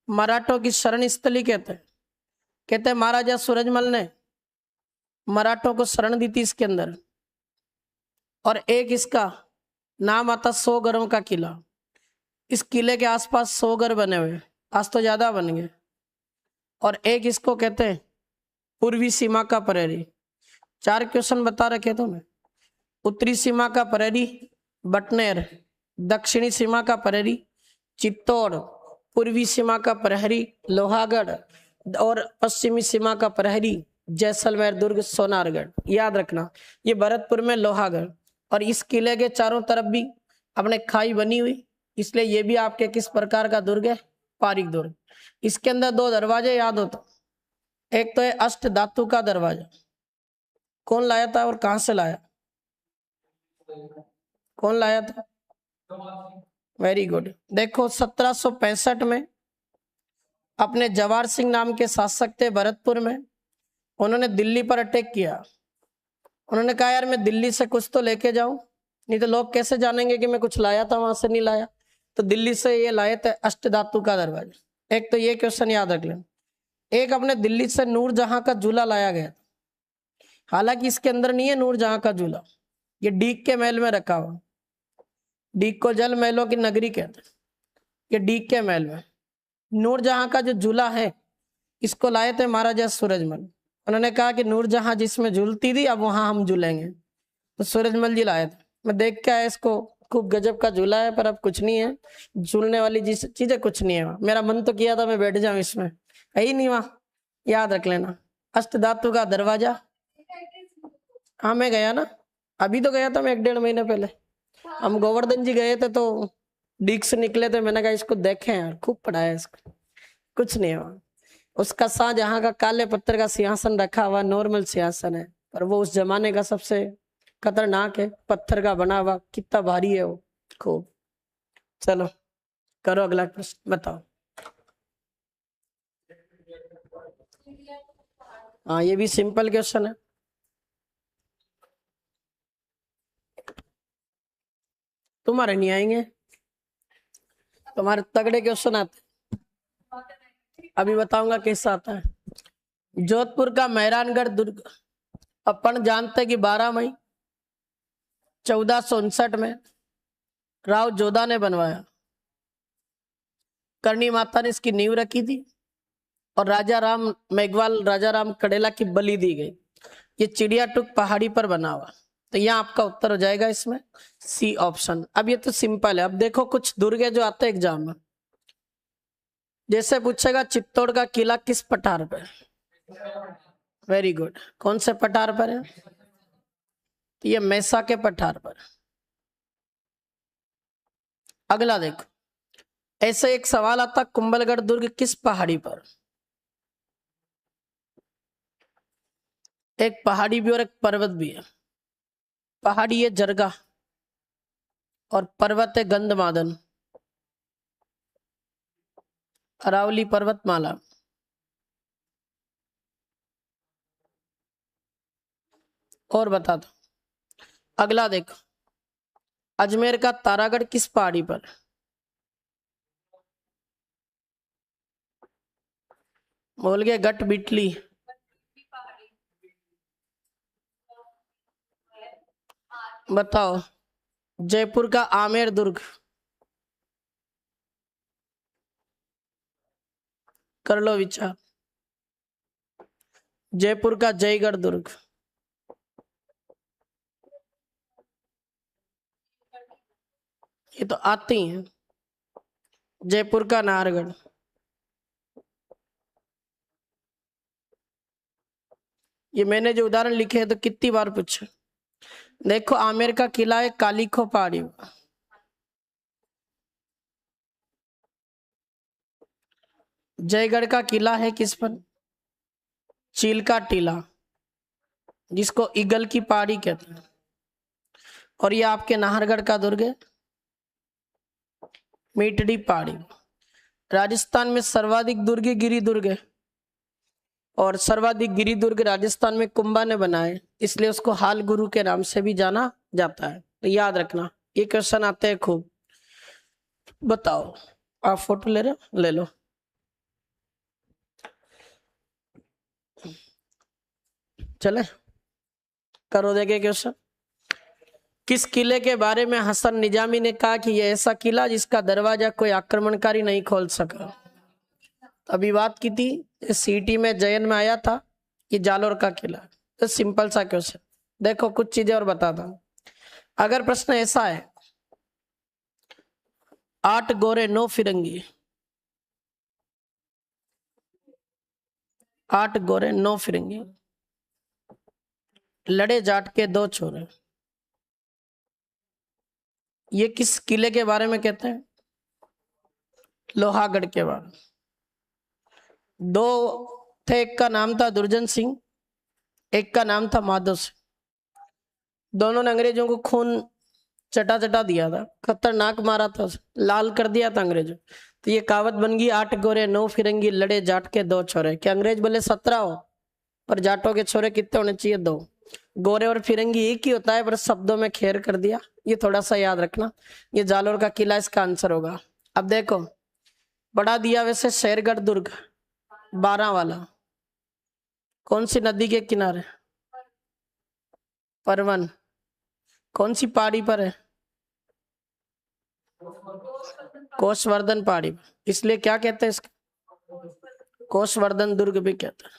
मराठों की शरण स्थली, कहते हैं महाराजा सूरजमल ने मराठों को शरण दी थी इसके अंदर। और एक इसका नाम आता 100 घरों का किला। इस किले के आसपास 100 घर बने हुए, आज तो ज्यादा बन गए। और एक इसको कहते हैं पूर्वी सीमा का प्रहरी। 4 क्वेश्चन बता रखे तुम्हें। उत्तरी सीमा का प्रहरी बटनेर, दक्षिणी सीमा का प्रहरी चित्तौड़, पूर्वी सीमा का प्रहरी लोहागढ़ और पश्चिमी सीमा का प्रहरी जैसलमेर, दुर्ग, सोनारगढ़। याद रखना, ये भरतपुर में लोहागढ़। और इस किले के चारों तरफ भी अपने खाई बनी हुई, इसलिए ये भी आपके किस प्रकार का दुर्ग है? पारिक दुर्ग। इसके अंदर 2 दरवाजे याद हो तो। एक तो है अष्ट धातु का दरवाजा, कौन लाया था और कहां से लाया? कौन लाया था? Very good. देखो, 1765 में अपने जवाहर सिंह नाम के शासक थे भरतपुर में, उन्होंने दिल्ली पर अटैक किया। उन्होंने कहा यार मैं दिल्ली से कुछ तो लेके जाऊं, नहीं तो लोग कैसे जानेंगे कि मैं कुछ लाया था, वहां से नहीं लाया। तो दिल्ली से ये लाए थे अष्ट धातु का दरवाजा। एक तो ये क्वेश्चन याद रख लें। एक अपने दिल्ली से नूरजहां का झूला लाया गया, हालांकि इसके अंदर नहीं है नूरजहां का झूला, ये डीग के महल में रखा हुआ। डीग को जल महलों की नगरी कहते हैं, ये डीग के महल में नूरजहां का जो झूला है, इसको लाए थे महाराजा सूरजमल। उन्होंने कहा कि नूरजहां जिसमें झूलती थी, अब वहां हम झूलेंगे। तो सूरजमल जी लाए थे। मैं देख के आया इसको, खूब गजब का झूला है, पर अब कुछ नहीं है झूलने वाली चीजें, कुछ नहीं है वहां। मेरा मन तो किया था मैं बैठ जाऊं इसमें, है ही नहीं वहां। याद रख लेना, अष्ट धातु का दरवाजा। हाँ मैं गया ना, अभी तो गया था मैं 1-1.5 महीने पहले। हम गोवर्धन जी गए थे तो डीग से निकले थे, मैंने कहा इसको देखें यार, खूब पढ़ाया इसको, कुछ नहीं है वहां। उसका शाहजहां का काले पत्थर का सिंहासन रखा हुआ, नॉर्मल सिंहासन है, पर वो उस जमाने का सबसे खतरनाक है, पत्थर का बना हुआ, कितना भारी है वो। खूब, चलो करो अगला प्रश्न, बताओ। हाँ ये भी सिंपल क्वेश्चन है। तुम्हारे नहीं आएंगे, तुम्हारे तगड़े क्वेश्चन आते। अभी बताऊंगा कैसा आता है। जोधपुर का मेहरानगढ़ दुर्ग अपन जानते हैं कि 12 मई 1459 में राव जोधा ने बनवाया। करणी माता ने इसकी नींव रखी थी और राजा राम मेघवाल राजा राम कड़ेला की बलि दी गई। ये चिड़िया टूक पहाड़ी पर बना हुआ। तो यहाँ आपका उत्तर हो जाएगा इसमें सी ऑप्शन। अब ये तो सिंपल है। अब देखो कुछ दुर्ग है जो आते हैं एग्जाम में। जैसे पूछेगा चित्तौड़ का किला किस पठार पर? Very good. कौन से पठार पर है? तो ये मैसा के पठार पर। अगला देखो, ऐसे एक सवाल आता, कुंभलगढ़ दुर्ग किस पहाड़ी पर? एक पहाड़ी भी और एक पर्वत भी है। पहाड़ी है जरगा और पर्वत है गंधमादन, अरावली पर्वतमाला। और बता दो। अगला देखो, अजमेर का तारागढ़ किस पहाड़ी पर? बोल गए गट बिटली। बताओ। जयपुर का आमेर दुर्ग, कर लो विचार। जयपुर का जयगढ़ दुर्ग, ये तो आती हैं। जयपुर का नाहरगढ़, ये मैंने जो उदाहरण लिखे हैं तो कितनी बार पूछे। देखो आमेर का किला है कालीखो पहाड़ी पर। जयगढ़ का किला है किस पर? चीलका टीला, जिसको ईगल की पहाड़ी कहते हैं। और ये आपके नाहरगढ़ का दुर्ग है मीटड़ी पहाड़ी। राजस्थान में सर्वाधिक दुर्ग गिरी दुर्ग है और सर्वाधिक गिरी दुर्ग राजस्थान में कुंभा ने बनाए, इसलिए उसको हाल गुरु के नाम से भी जाना जाता है। तो याद रखना, ये क्वेश्चन आते हैं खूब। बताओ, आप फोटो ले रहे हो, ले लो। चले करो, देखे क्वेश्चन। किस किले के बारे में हसन निजामी ने कहा कि यह ऐसा किला जिसका दरवाजा कोई आक्रमणकारी नहीं खोल सका? अभी बात की थी, सीटी में जयन में आया था, ये जालोर का किला। तो सिंपल सा क्वेश्चन। देखो कुछ चीजें और बताता हूं। अगर प्रश्न ऐसा है, 8 गोरे 9 फिरंगी, 8 गोरे 9 फिरंगी, लड़े जाट के 2 छोरे, ये किस किले के बारे में कहते हैं? लोहागढ़ के बारे में। 2 थे, एक का नाम था दुर्जन सिंह, एक का नाम था माधो सिंह। दोनों ने अंग्रेजों को खून चटा चटा दिया था, खतरनाक मारा था, लाल कर दिया था अंग्रेजों। तो ये कहावत बन गई, 8 गोरे 9 फिरंगी, लड़े जाट के 2 छोरे। क्या अंग्रेज बोले 17 हो, पर जाटों के छोरे कितने होने चाहिए? 2। गोरे और फिरंगी एक ही होता है, पर शब्दों में खेर कर दिया। ये थोड़ा सा याद रखना। ये जालोर का किला इसका आंसर होगा। अब देखो, बड़ा दिया वैसे शेरगढ़ दुर्ग 12 वाला कौन सी नदी के किनारे? परवन। कौन सी पहाड़ी पर है? कोषवर्धन पहाड़ी पर। इसलिए क्या कहते हैं इसका? कोषवर्धन दुर्ग भी कहते हैं।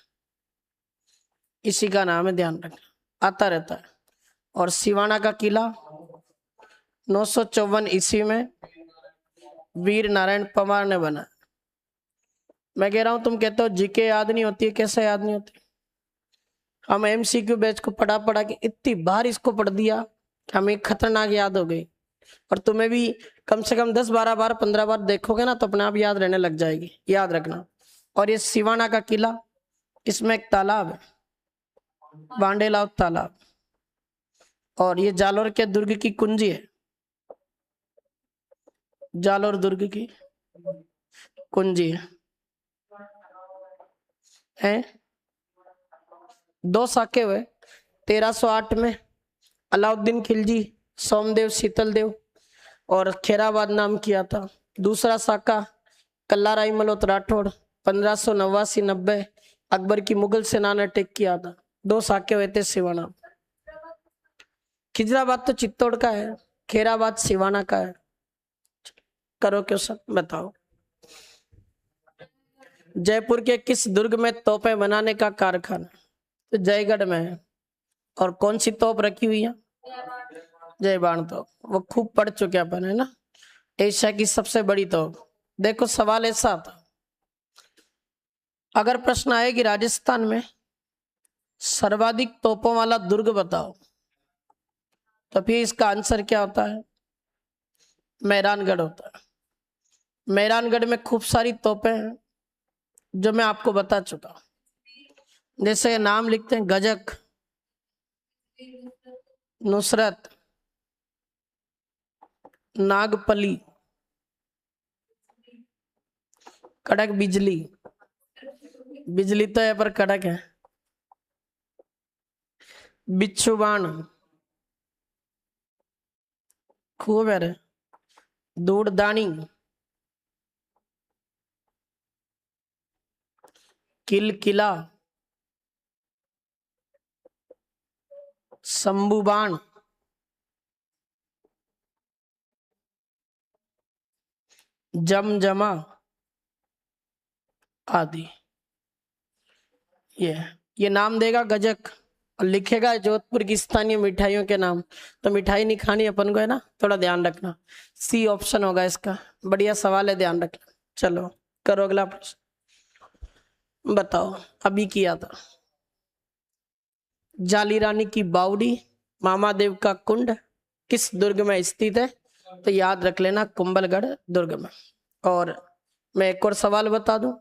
इसी का नाम है, ध्यान रखना, आता रहता है। और सिवाना का किला 954 ईस्वी में वीर नारायण पवार ने बनाया। मैं कह रहा हूं, तुम कहते हो जीके याद नहीं होती है, कैसे याद नहीं होती? हम एमसीक्यू बैच को पढ़ा पढ़ा के इतनी बार इसको पढ़ दिया कि हमें खतरनाक याद हो गई। और तुम्हें भी कम से कम 10 12 बार 15 बार देखोगे ना तो अपने आप याद रहने लग जाएगी, याद रखना। और ये सिवाना का किला, इसमें एक तालाब है, बांडेलाव तालाब। और ये जालोर के दुर्ग की कुंजी है। जालोर दुर्ग की कुंजी है। 2 साके हुए 1308 में अलाउद्दीन खिलजी, सोमदेव शीतलदेव और खेराबाद नाम किया था। दूसरा साका कल्लाराई मलोत राठौड़ 1589-90 अकबर की मुगल सेना ने अटैक किया था। 2 साके हुए थे सिवाना। खिजराबाद तो चित्तौड़ का है, खेराबाद सिवाना का है। करो क्वेश्चन बताओ। जयपुर के किस दुर्ग में तोपें बनाने का कारखाना? तो जयगढ़ में है। और कौन सी तोप रखी हुई है? जय बाण तोप। वो खूब पढ़ चुके अपन, है ना। एशिया की सबसे बड़ी तोप। देखो सवाल ऐसा था, अगर प्रश्न आए कि राजस्थान में सर्वाधिक तोपों वाला दुर्ग बताओ, तो फिर इसका आंसर क्या होता है? मेहरानगढ़ होता है। मेहरानगढ़ में खूब सारी तोपें हैं जो मैं आपको बता चुका। जैसे नाम लिखते हैं गजक, नुसरत, नागपली, कड़क बिजली। बिजली तो है पर कड़क है। बिच्छू बाण खूब है रे। दूरदानी, किलकिला, शंभू बाण, जमजमा आदि। ये नाम देगा गजक और लिखेगा जोधपुर की स्थानीय मिठाइयों के नाम। तो मिठाई नहीं खानी अपन को, है ना, थोड़ा ध्यान रखना। सी ऑप्शन होगा इसका। बढ़िया सवाल है, ध्यान रखना। चलो करो अगला प्रश्न बताओ। अभी किया था। जाली रानी की बावड़ी, मामादेव का कुंड किस दुर्ग में स्थित है? तो याद रख लेना, कुंभलगढ़ दुर्ग में। और मैं एक और सवाल बता दूं,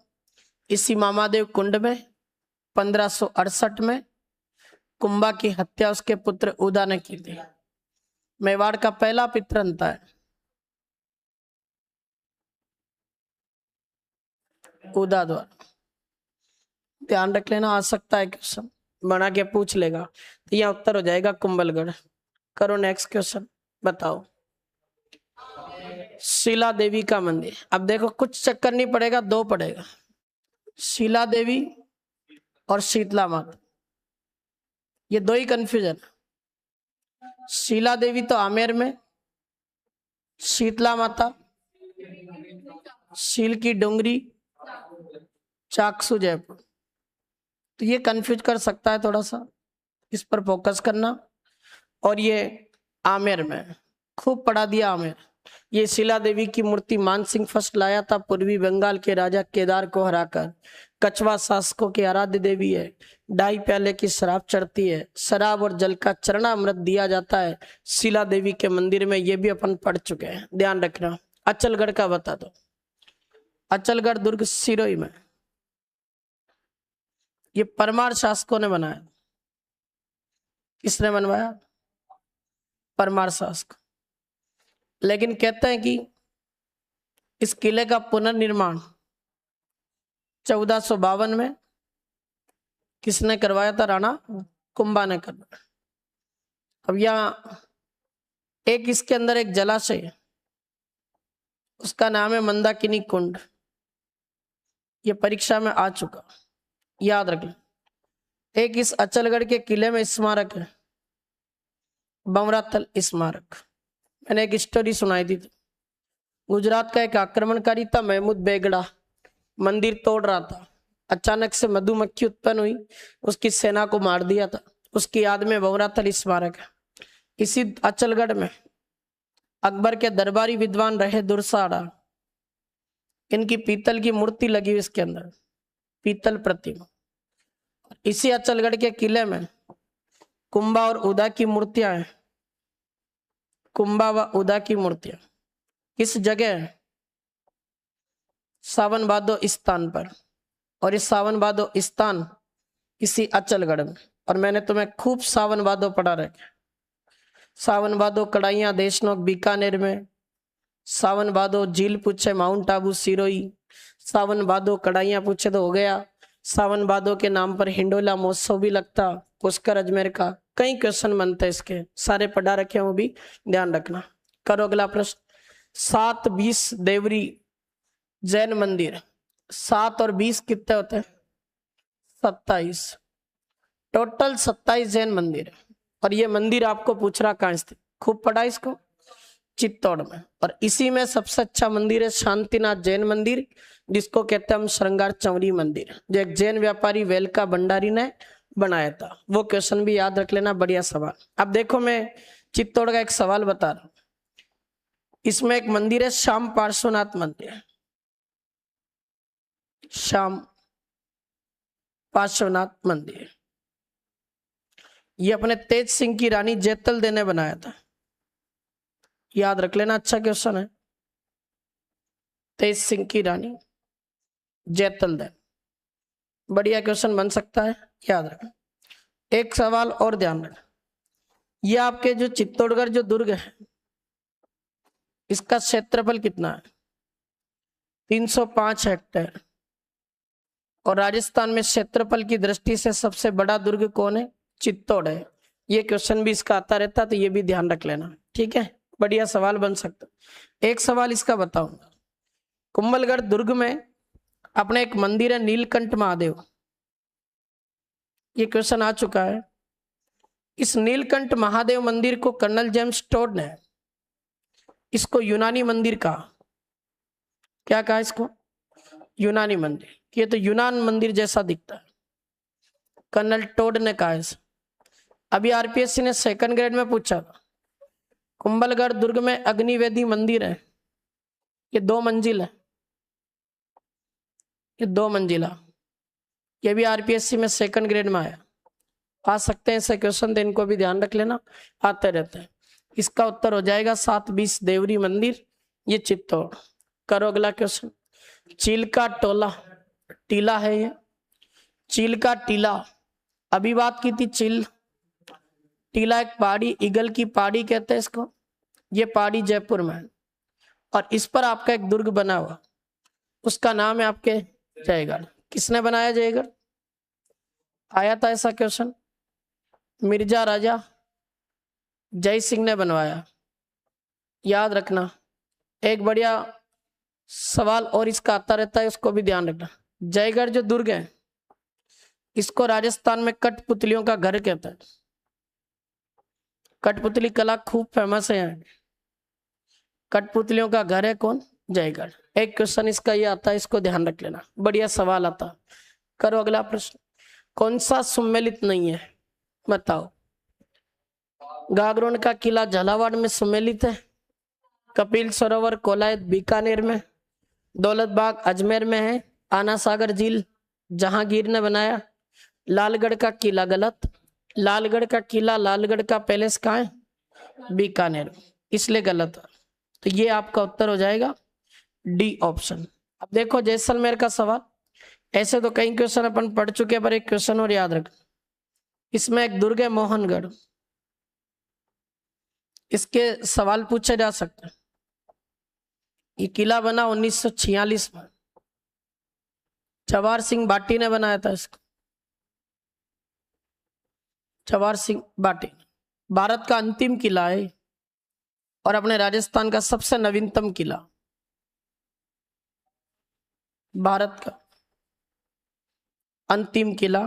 इसी मामादेव कुंड में 1568 में कुंभा की हत्या उसके पुत्र उदा ने की थी। मेवाड़ का पहला पितरंता है उदा द्वारा। ध्यान रख लेना, आ सकता है क्वेश्चन, बना के पूछ लेगा। तो यह उत्तर हो जाएगा कुंभलगढ़। करो नेक्स्ट क्वेश्चन बताओ। शीला देवी का मंदिर। अब देखो कुछ चक्कर नहीं पड़ेगा, 2 पड़ेगा। शीला देवी और शीतला माता, ये 2 ही कंफ्यूजन। शीला देवी तो आमेर में, शीतला माता शील की डोंगरी, चाकसू जयपुर। तो ये कंफ्यूज कर सकता है थोड़ा सा, इस पर फोकस करना। और ये आमेर में, खूब पढ़ा दिया आमेर। ये शीला देवी की मूर्ति मानसिंह फर्स्ट लाया था पूर्वी बंगाल के राजा केदार को हराकर। कछवा शासकों की आराध्य देवी है। ढाई प्याले की शराब चढ़ती है। शराब और जल का चरणामृत दिया जाता है शीला देवी के मंदिर में। ये भी अपन पढ़ चुके हैं, ध्यान रखना। अचलगढ़ का बता दो। अचलगढ़ दुर्ग सिरोही में। ये परमार शासकों ने बनाया। किसने बनवाया? परमार शासक। लेकिन कहते हैं कि इस किले का पुनर्निर्माण 1452 में किसने करवाया था? राणा कुंभा ने करवाया। अब यहाँ एक इसके अंदर एक जलाशय है, उसका नाम है मंदाकिनी कुंड। ये परीक्षा में आ चुका, याद रखें। एक इस अचलगढ़ के किले में स्मारक है, बमरातल स्मारक। मैंने एक स्टोरी सुनाई थी। गुजरात का एक आक्रमणकारी था महमूद बेगड़ा, मंदिर तोड़ रहा था। अचानक से मधुमक्खी उत्पन्न हुई, उसकी सेना को मार दिया था। उसकी याद में बमरातल स्मारक है। इसी अचलगढ़ में अकबर के दरबारी विद्वान रहे दुर्साड़ा, इनकी पीतल की मूर्ति लगी हुई इसके अंदर, पीतल प्रतिमा। इसी अचलगढ़ के किले में कुंभा और उदा की मूर्तियां हैं। कुंभा व उदा की मूर्तियां किस जगह है? सावन भादो स्थान पर। और इस सावन भादो स्थान इसी अचलगढ़ में। और मैंने तुम्हें खूब सावन भादो पढ़ा रखे। सावन भादो कड़ाइयां देशनोक बीकानेर में, सावन भादो झील पूछे माउंट आबू सिरोही, सावन भादो कढ़ाइयाँ पूछे तो हो गया, सावन भादो के नाम पर हिंडोला महोत्सव भी लगता, पुष्कर अजमेर का। कई क्वेश्चन बनते हैं इसके, सारे पढ़ा रखे हैं, वो भी ध्यान रखना। करो अगला प्रश्न। 7-20 देवरी जैन मंदिर, 7 और 20 कितने होते हैं? 27। टोटल 27 जैन मंदिर। और ये मंदिर आपको पूछ रहा कहाँ स्थित, खूब पढ़ा इसको, चित्तौड़ में। और इसी में सबसे अच्छा मंदिर है शांतिनाथ जैन मंदिर, जिसको कहते हैं हम श्रृंगार चौरी मंदिर, जो एक जैन व्यापारी वेलका भंडारी ने बनाया था। वो क्वेश्चन भी याद रख लेना, बढ़िया सवाल। अब देखो मैं चित्तौड़ का एक सवाल बता रहा हूं। इसमें एक मंदिर है श्याम पार्श्वनाथ मंदिर, श्याम पार्श्वनाथ मंदिर। ये अपने तेज सिंह की रानी जैतल दे ने बनाया था, याद रख लेना, अच्छा क्वेश्चन है। तेज सिंह की रानी जैतल दे, बढ़िया क्वेश्चन बन सकता है, याद रखना। एक सवाल और ध्यान रखना, ये आपके जो चित्तौड़गढ़ जो दुर्ग है, इसका क्षेत्रफल कितना है? 305 हेक्टेयर। और राजस्थान में क्षेत्रफल की दृष्टि से सबसे बड़ा दुर्ग कौन है? चित्तौड़ है। ये क्वेश्चन भी इसका आता रहता, तो ये भी ध्यान रख लेना, ठीक है, बढ़िया सवाल बन सकता। एक सवाल इसका बताऊंगा, कुंभलगढ़ दुर्ग में अपने एक मंदिर है नीलकंठ महादेव, ये क्वेश्चन आ चुका है। इस नीलकंठ महादेव मंदिर को कर्नल जेम्स टोड ने इसको यूनानी मंदिर कहा। क्या कहा इसको? यूनानी मंदिर। ये तो यूनान मंदिर जैसा दिखता है, कर्नल टोड ने कहा इसे। अभी आरपीएससी ने सेकंड ग्रेड में पूछा था, कुंभलगढ़ दुर्ग में अग्निवेदी मंदिर है, ये 2 मंजिल है, ये 2 मंजिला, ये भी आरपीएससी में सेकंड ग्रेड में आया। आ सकते हैं ऐसे क्वेश्चन, तो इनको भी ध्यान रख लेना, आते रहते हैं। इसका उत्तर हो जाएगा 7-20 देवरी मंदिर, ये चित्तौड़। करो अगला क्वेश्चन। चील का टोला टीला है, ये चील का टीला, अभी बात की थी चील टीला एक पहाड़ी, ईगल की पहाड़ी कहते हैं इसको। ये पहाड़ी जयपुर में है, और इस पर आपका एक दुर्ग बना हुआ, उसका नाम है आपके जयगढ़। किसने बनाया जयगढ़? आया था ऐसा क्वेश्चन, मिर्जा राजा जय सिंह ने बनवाया, याद रखना। एक बढ़िया सवाल और इसका आता रहता है, उसको भी ध्यान रखना। जयगढ़ जो दुर्ग है, इसको राजस्थान में कठपुतलियों का घर कहता है। कठपुतली कला खूब फेमस है यहाँ, कठपुतलियों का घर है कौन? जयगढ़। एक क्वेश्चन इसका ये आता है, इसको ध्यान रख लेना, बढ़िया सवाल आता। करो अगला प्रश्न। कौन सा सम्मिलित नहीं है, बताओ? गागरोन का किला झालावाड़ में सम्मिलित है, कपिल सरोवर कोलायत बीकानेर में, दौलत बाग अजमेर में है, आना सागर झील जहांगीर ने बनाया, लालगढ़ का किला गलत, लालगढ़ का किला लालगढ़ का पैलेस कहाँ है? बीकानेर, इसलिए गलत है। तो ये आपका उत्तर हो जाएगा डी ऑप्शन। अब देखो जैसलमेर का सवाल, ऐसे तो कई क्वेश्चन अपन पढ़ चुके हैं, पर एक क्वेश्चन और याद रख। इसमें एक दुर्ग है मोहनगढ़, इसके सवाल पूछे जा सकते हैं। ये किला बना 1946 में, जवाहर सिंह भाटी ने बनाया था इसको, जवाहर सिंह भाटी। भारत का अंतिम किला है, और अपने राजस्थान का सबसे नवीनतम किला, भारत का अंतिम किला,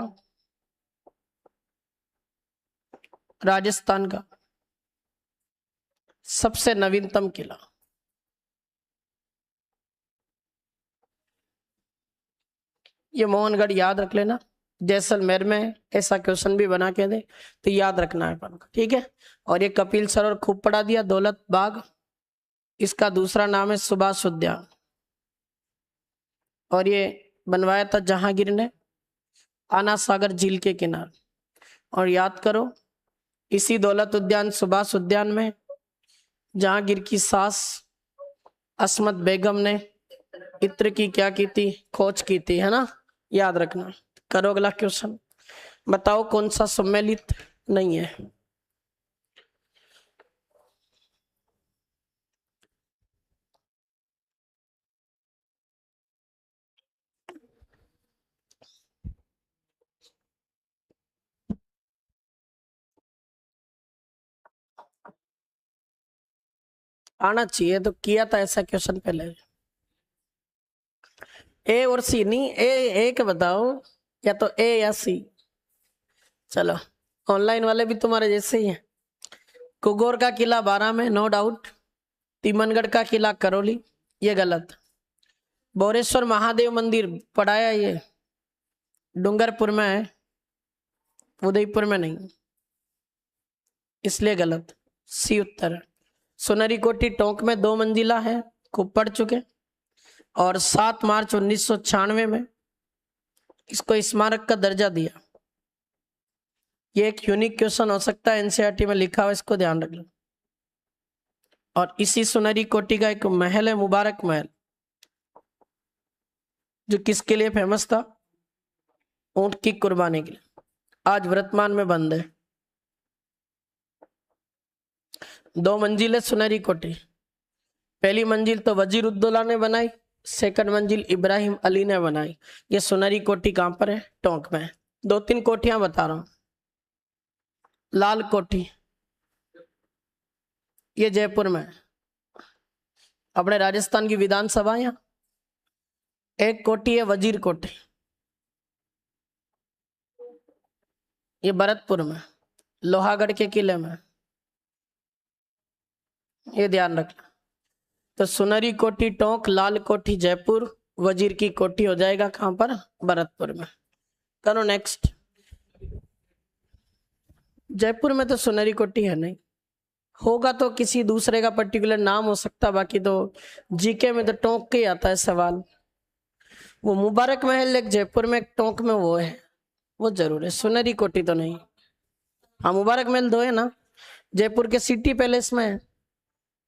राजस्थान का सबसे नवीनतम किला। ये मोहनगढ़ याद रख लेना, जैसलमेर में ऐसा क्वेश्चन भी बना के दे तो याद रखना है अपन को, ठीक है। और ये कपिल सरोवर खूब पढ़ा दिया, दौलत बाग इसका दूसरा नाम है सुभाष उद्यान, और ये बनवाया था जहांगीर ने आना सागर झील के किनारे। और याद करो, इसी दौलत उद्यान सुभाष उद्यान में जहांगीर की सास असमत बेगम ने इत्र की क्या की थी? खोज की थी, है ना, याद रखना। करो अगला क्वेश्चन, बताओ कौन सा सम्मिलित नहीं है? आना चाहिए, तो किया था ऐसा क्वेश्चन पहले। ए और सी नहीं, ए के बताओ, या तो ए या सी। चलो ऑनलाइन वाले भी तुम्हारे जैसे ही हैं। कुगोर का किला 12 में, नो डाउट। तिमनगढ़ का किला करौली, ये गलत। बोरेश्वर महादेव मंदिर पढ़ाया, ये डूंगरपुर में है, उदयपुर में नहीं, इसलिए गलत। सी उत्तर है। सुनहरी कोठी टोंक में 2 मंजिला है, खूब पढ़ चुके। और 7 मार्च 1996 में इसको स्मारक का दर्जा दिया। ये एक यूनिक क्वेश्चन हो सकता है, एनसीईआरटी में लिखा हुआ, इसको ध्यान रखना। और इसी सुनहरी कोठी का एक महल है, मुबारक महल, जो किसके लिए फेमस था? ऊंट की कुर्बानी के लिए। आज वर्तमान में बंद है। 2 मंजिल है सुनहरी कोठी। पहली मंजिल तो वजीरुद्दौला ने बनाई, सेकंड मंजिल इब्राहिम अली ने बनाई। ये सुनहरी कोठी कहां पर है? टोंक में। 2-3 कोठियां बता रहा हूं। लाल कोठी, ये जयपुर में, अपने राजस्थान की विधानसभा। यहाँ एक कोठी है वजीर कोठी, ये भरतपुर में, लोहागढ़ के किले में, ये ध्यान रखना। तो सुनहरी कोठी टोंक, लाल कोठी जयपुर, वजीर की कोठी हो जाएगा कहां पर? भरतपुर में। करो नेक्स्ट। जयपुर में तो सुनहरी कोठी है नहीं, होगा तो किसी दूसरे का पर्टिकुलर नाम हो सकता, बाकी तो जीके में तो टोंक के ही आता है सवाल। वो मुबारक महल एक जयपुर में, एक टोंक में, वो है, वो जरूर है। सुनहरी कोठी तो नहीं। हाँ मुबारक महल 2 है ना, जयपुर के सिटी पैलेस में है,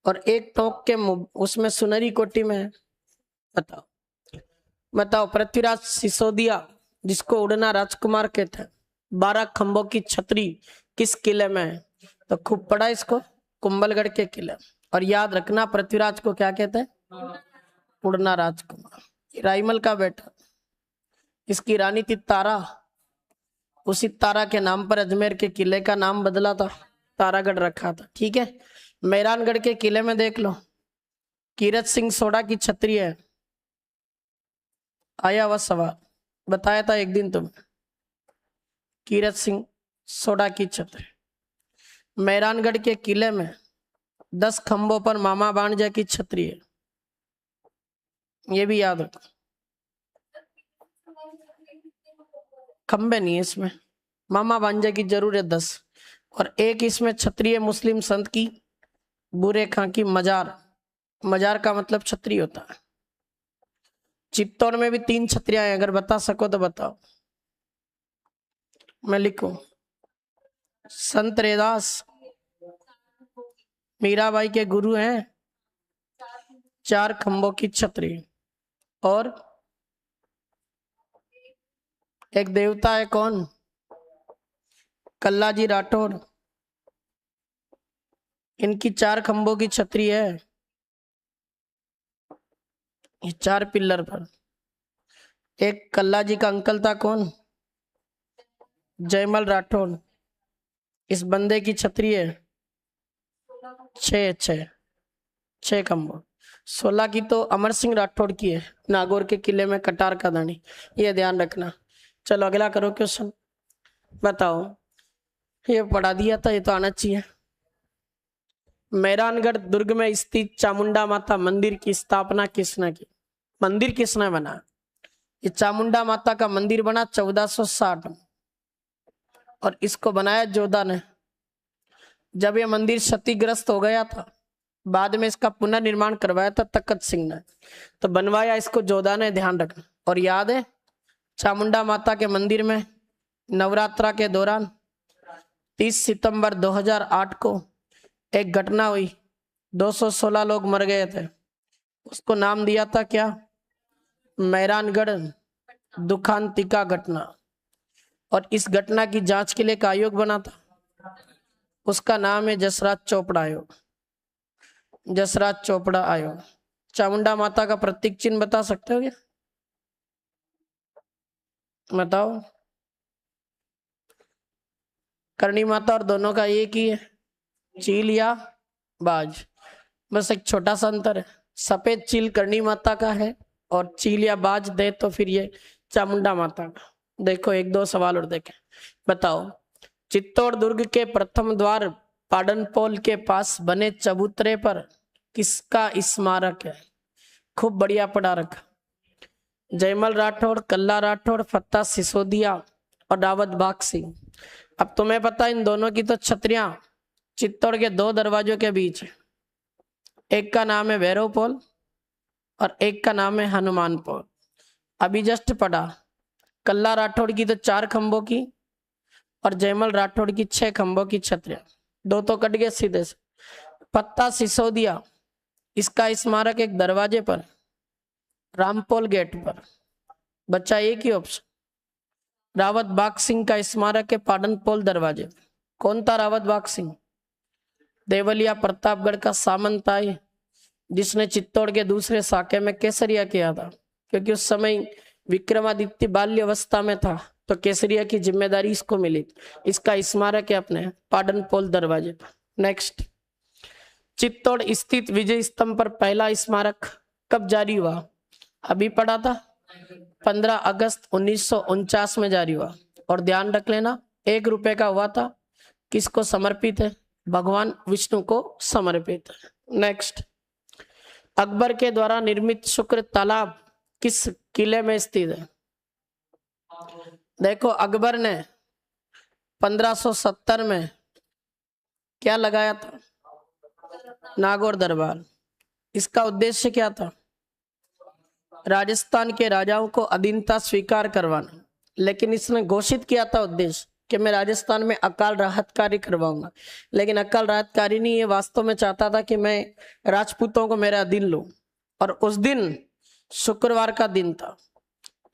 और एक टोंक के उसमें सुनहरी कोठी में है। बताओ बताओ। पृथ्वीराज सिसोदिया, जिसको उड़ना राजकुमार कहते हैं, 12 खंभों की छतरी किस किले में है? तो खूब पढ़ा इसको, कुंभलगढ़ के किले। और याद रखना, पृथ्वीराज को क्या कहते हैं? उड़ना राजकुमार। राइमल का बेटा, इसकी रानी थी तारा, उसी तारा के नाम पर अजमेर के किले का नाम बदला था, तारागढ़ रखा था। ठीक है। मेहरानगढ़ के किले में देख लो, कीरत सिंह सोडा की छतरी है। आया वह सवाल, बताया था एक दिन तुम्हें, कीरत सिंह सोडा की छतरी। मेहरानगढ़ के किले में 10 खंभों पर मामा भांजा की छतरी है, ये भी याद रखो। खंबे नहीं है इसमें, मामा भांजा की जरूर है 10। और एक इसमें छतरी है मुस्लिम संत की, बुरे खां की मजार। मजार का मतलब छतरी होता है। चित्तौड़ में भी 3 छतरियां हैं, अगर बता सको तो बताओ। मैं लिखूं, संत रैदास मीराबाई के गुरु हैं, 4 खंभों की छतरी। और एक देवता है, कौन? कल्लाजी राठौर, इनकी 4 खंभों की छतरी है, ये 4 पिल्लर पर। एक कल्लाजी का अंकल था, कौन? जयमल राठौर, इस बंदे की छतरी है 6 खंभों। 16 की तो अमर सिंह राठौर की है, नागौर के किले में, कटार का दानी, ये ध्यान रखना। चलो अगला करो क्वेश्चन। बताओ, ये पढ़ा दिया था, ये तो आना चाहिए। मेहरानगढ़ दुर्ग में स्थित चामुंडा माता मंदिर की स्थापना किसने की? मंदिर किसने बनाया? ये चामुंडा माता का मंदिर बना 1460 में, और इसको बनाया जोधा ने। जब ये मंदिर क्षतिग्रस्त हो गया था, बाद में इसका पुनर्निर्माण करवाया था तखत सिंह ने, तो बनवाया इसको जोधा ने, ध्यान रखना। और याद है, चामुंडा माता के मंदिर में नवरात्रा के दौरान 30 सितंबर 2008 को एक घटना हुई, 216 लोग मर गए थे। उसको नाम दिया था क्या? मेहरानगढ़ दुखांतिका घटना। और इस घटना की जांच के लिए एक आयोग बना था, उसका नाम है जसराज चोपड़ा आयोग। जसराज चोपड़ा आयोग। चामुंडा माता का प्रतीक चिन्ह बता सकते हो क्या? बताओ। करणी माता और दोनों का एक ही है, चील या बाज। बस एक छोटा सा अंतर है, सफेद चील करणी माता का है और चील या बाज दे तो फिर ये चामुंडा माता का। देखो एक दो सवाल और देखें, बताओ चित्तौड़ दुर्ग के प्रथम द्वार पाडनपोल के पास बने चबूतरे पर किसका स्मारक है? खूब बढ़िया पढ़ा रखा। जयमल राठौड़, कल्ला राठौड़, फत्ता सिसोदिया और दावत बाग सिंह। अब तुम्हें पता इन दोनों की तो छतरियां चित्तौड़ के दो दरवाजों के बीच है, एक का नाम है भैरव पोल और एक का नाम है हनुमान पोल। अभी जस्ट पढ़ा, कल्ला राठौड़ की तो 4 खंभों की और जयमल राठौड़ की 6 खंभों की छतरियां, दो तो कट गए सीधे से। पत्ता सिसोदिया, इसका स्मारक एक दरवाजे पर, रामपोल गेट पर, बच्चा एक ही ऑप्शन। रावत बाग सिंह का स्मारक है पाडनपोल दरवाजे। कौन था रावत बाग सिंह? देवलिया प्रतापगढ़ का सामंत आए जिसने चित्तौड़ के दूसरे साके में केसरिया किया था, क्योंकि उस समय विक्रमादित्य बाल्य अवस्था में था तो केसरिया की जिम्मेदारी इसको मिली। इसका स्मारक है अपने पाडनपोल दरवाजे पर। नेक्स्ट, चित्तौड़ स्थित विजय स्तंभ पर पहला स्मारक कब जारी हुआ? अभी पढ़ा था, 15 अगस्त 1949 में जारी हुआ। और ध्यान रख लेना 1 रुपए का हुआ था। किसको समर्पित है? भगवान विष्णु को समर्पित है। नेक्स्ट, अकबर के द्वारा निर्मित शुक्र तालाब किस किले में स्थित है? देखो अकबर ने 1570 में क्या लगाया था? नागौर दरबार। इसका उद्देश्य क्या था? राजस्थान के राजाओं को अधीनता स्वीकार करवाना। लेकिन इसने घोषित किया था उद्देश्य कि मैं राजस्थान में अकाल राहतकारी करवाऊंगा, लेकिन अकाल राहतकारी नहीं, ये वास्तव में चाहता था कि मैं राजपूतों को मेरा अधीन लूं। और उस दिन शुक्रवार का दिन था,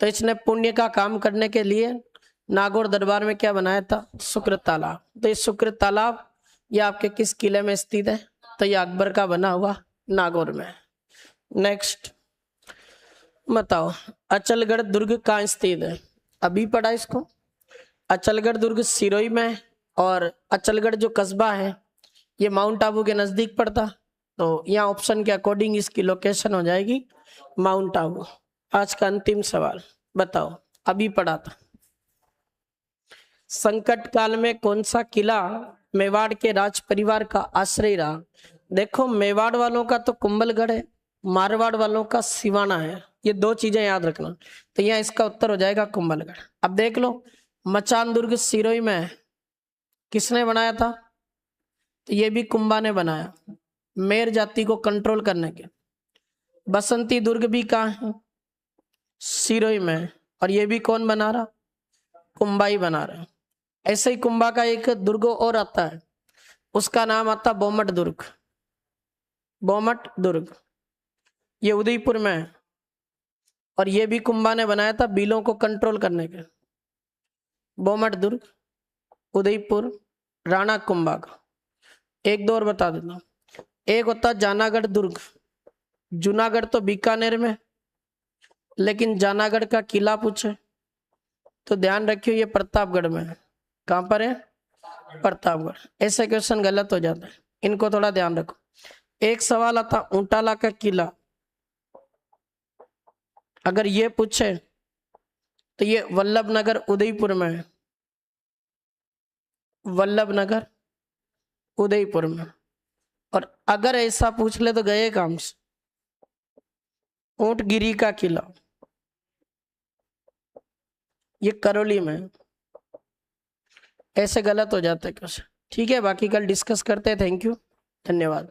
तो इसने पुण्य का काम करने के लिए नागौर दरबार में क्या बनाया था? शुक्र तालाब। तो ये शुक्र तालाब ये आपके किस किले में स्थित है? तो ये अकबर का बना हुआ नागौर में। नेक्स्ट बताओ, अचलगढ़ दुर्ग कहाँ स्थित है? अभी पढ़ा इसको। अचलगढ़ दुर्ग सिरोही में, और अचलगढ़ जो कस्बा है ये माउंट आबू के नजदीक पड़ता, तो यहाँ ऑप्शन के अकॉर्डिंग इसकी लोकेशन हो जाएगी माउंट आबू। आज का अंतिम सवाल बताओ, अभी पढ़ा था, संकट काल में कौन सा किला मेवाड़ के राज परिवार का आश्रय रहा? देखो मेवाड़ वालों का तो कुंभलगढ़ है, मारवाड़ वालों का सिवाना है, ये 2 चीजें याद रखना। तो यहाँ इसका उत्तर हो जाएगा कुंभलगढ़। अब देख लो, मचान दुर्ग सिरोही में किसने बनाया था? तो ये भी कुंभा ने बनाया, मेर जाति को कंट्रोल करने के। बसंती दुर्ग भी कहाँ है? सिरोही में, और ये भी कौन बना रहा? कुंभा ही बना रहा। ऐसे ही कुंभा का एक दुर्ग और आता है, उसका नाम आता बोमट दुर्ग। बोमट दुर्ग ये उदयपुर में है, और ये भी कुंभा ने बनाया था बिलों को कंट्रोल करने के। बोमट दुर्ग, उदयपुर, राणा कुंभा का। एक दो और बता देता हूं, एक होता जानागढ़ दुर्ग। जूनागढ़ तो बीकानेर में, लेकिन जानागढ़ का किला पूछे तो ध्यान रखियो ये प्रतापगढ़ में है। कहां पर है? प्रतापगढ़। ऐसे क्वेश्चन गलत हो जाते हैं, इनको थोड़ा ध्यान रखो। एक सवाल आता ऊंटाला का किला, अगर ये पूछे तो ये वल्लभनगर उदयपुर में है। वल्लभनगर उदयपुर में। और अगर ऐसा पूछ ले तो गए काम से, ऊंटगिरी का किला ये करौली में है। ऐसे गलत हो जाते क्वेश्चन। ठीक है, बाकी कल डिस्कस करते हैं। थैंक यू, धन्यवाद।